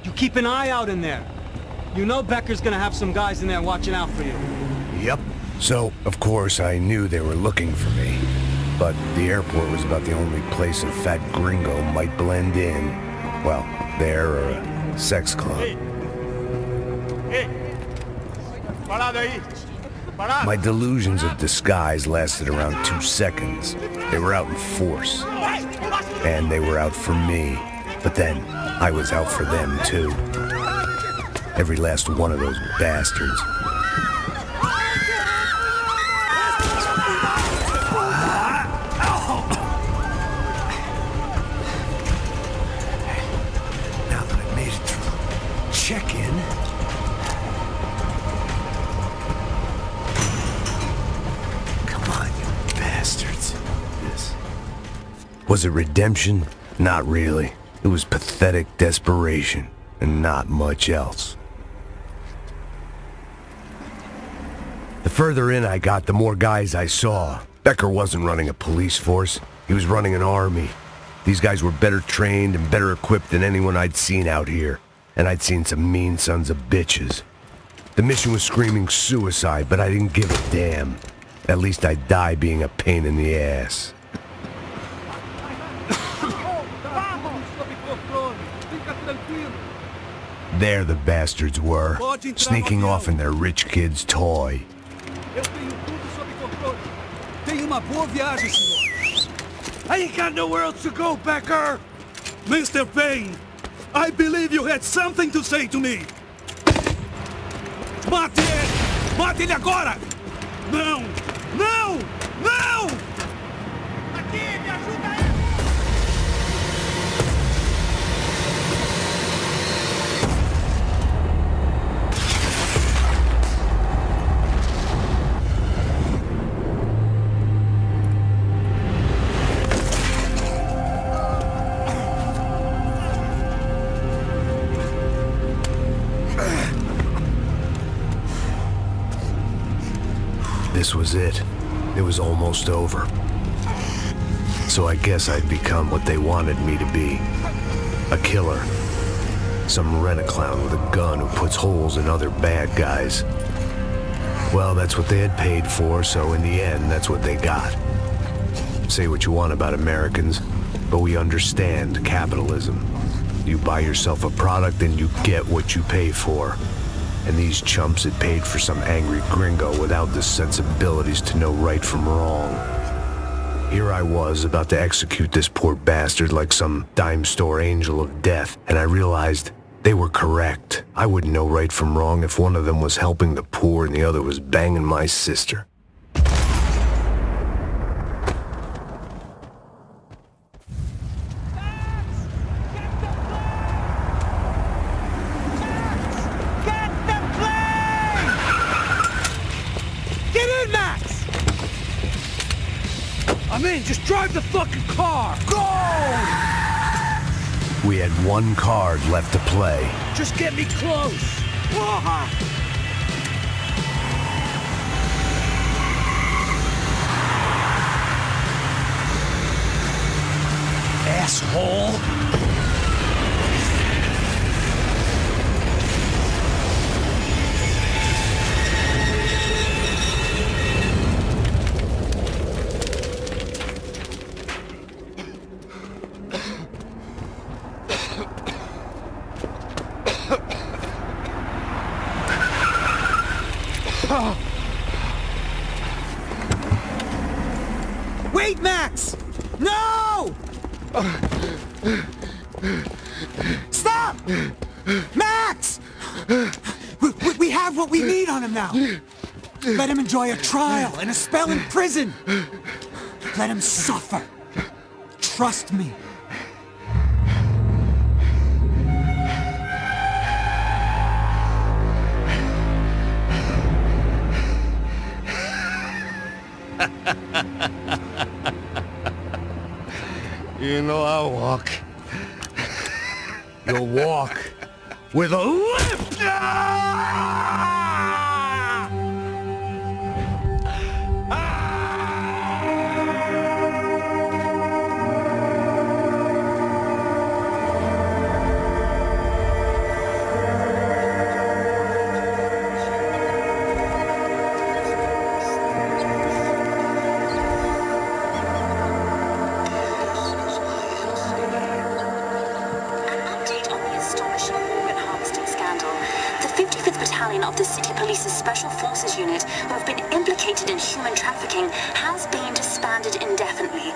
You keep an eye out in there. You know Becker's gonna have some guys in there watching out for you. Yep. So, of course, I knew they were looking for me. But the airport was about the only place a fat gringo might blend in. Well, there or a sex club. My delusions of disguise lasted around 2 seconds. They were out in force. And they were out for me. But then, I was out for them, too. Every last one of those bastards. Now that I made it through check-in, was it redemption? Not really. It was pathetic desperation, and not much else. The further in I got, the more guys I saw. Becker wasn't running a police force. He was running an army. These guys were better trained and better equipped than anyone I'd seen out here. And I'd seen some mean sons of bitches. The mission was screaming suicide, but I didn't give a damn. At least I'd die being a pain in the ass. There the bastards were, sneaking off in their rich kid's toy. I ain't got nowhere else to go, Becker! Mr. Payne, I believe you had something to say to me. Mate ele! Mate ele agora! Não! Não! Não! Aqui, me ajuda aí! This was it. It was almost over. So I guess I'd become what they wanted me to be. A killer. Some rent-a-clown with a gun who puts holes in other bad guys. Well, that's what they had paid for, so in the end, that's what they got. Say what you want about Americans, but we understand capitalism. You buy yourself a product and you get what you pay for. And these chumps had paid for some angry gringo without the sensibilities to know right from wrong. Here I was, about to execute this poor bastard like some dime store angel of death, and I realized they were correct. I wouldn't know right from wrong if one of them was helping the poor and the other was banging my sister. I'm in, just drive the fucking car! Go! We had one card left to play. Just get me close! Asshole! Wait, Max! No! Stop! Max! We have what we need on him now. Let him enjoy a trial and a spell in prison. Let him suffer. Trust me. You know I'll walk. You'll walk with a lift! Of the City Police's Special Forces Unit, who have been implicated in human trafficking, has been disbanded indefinitely.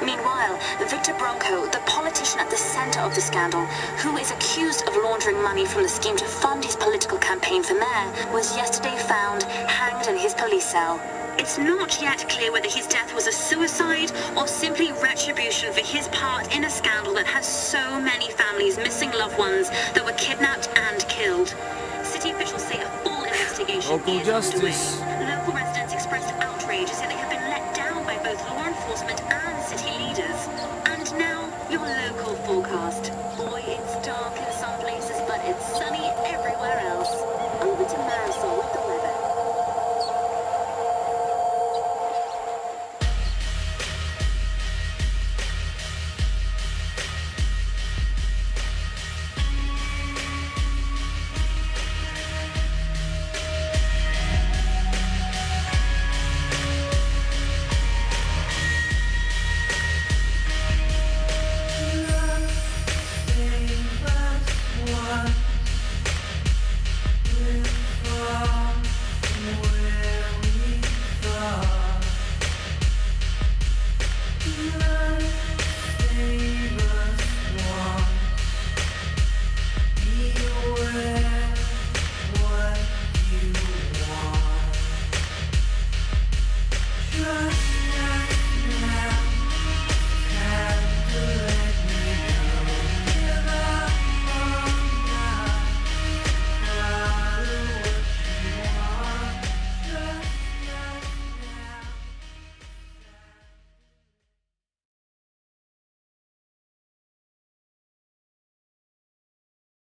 Meanwhile, Victor Bronco, the politician at the center of the scandal, who is accused of laundering money from the scheme to fund his political campaign for mayor, was yesterday found hanged in his police cell. It's not yet clear whether his death was a suicide or simply retribution for his part in a scandal that has so many families missing loved ones that were kidnapped and killed. City officials say a full investigation is underway. Local residents expressed outrage, say they have been let down by both law enforcement and city leaders. And now, your local forecast. Boy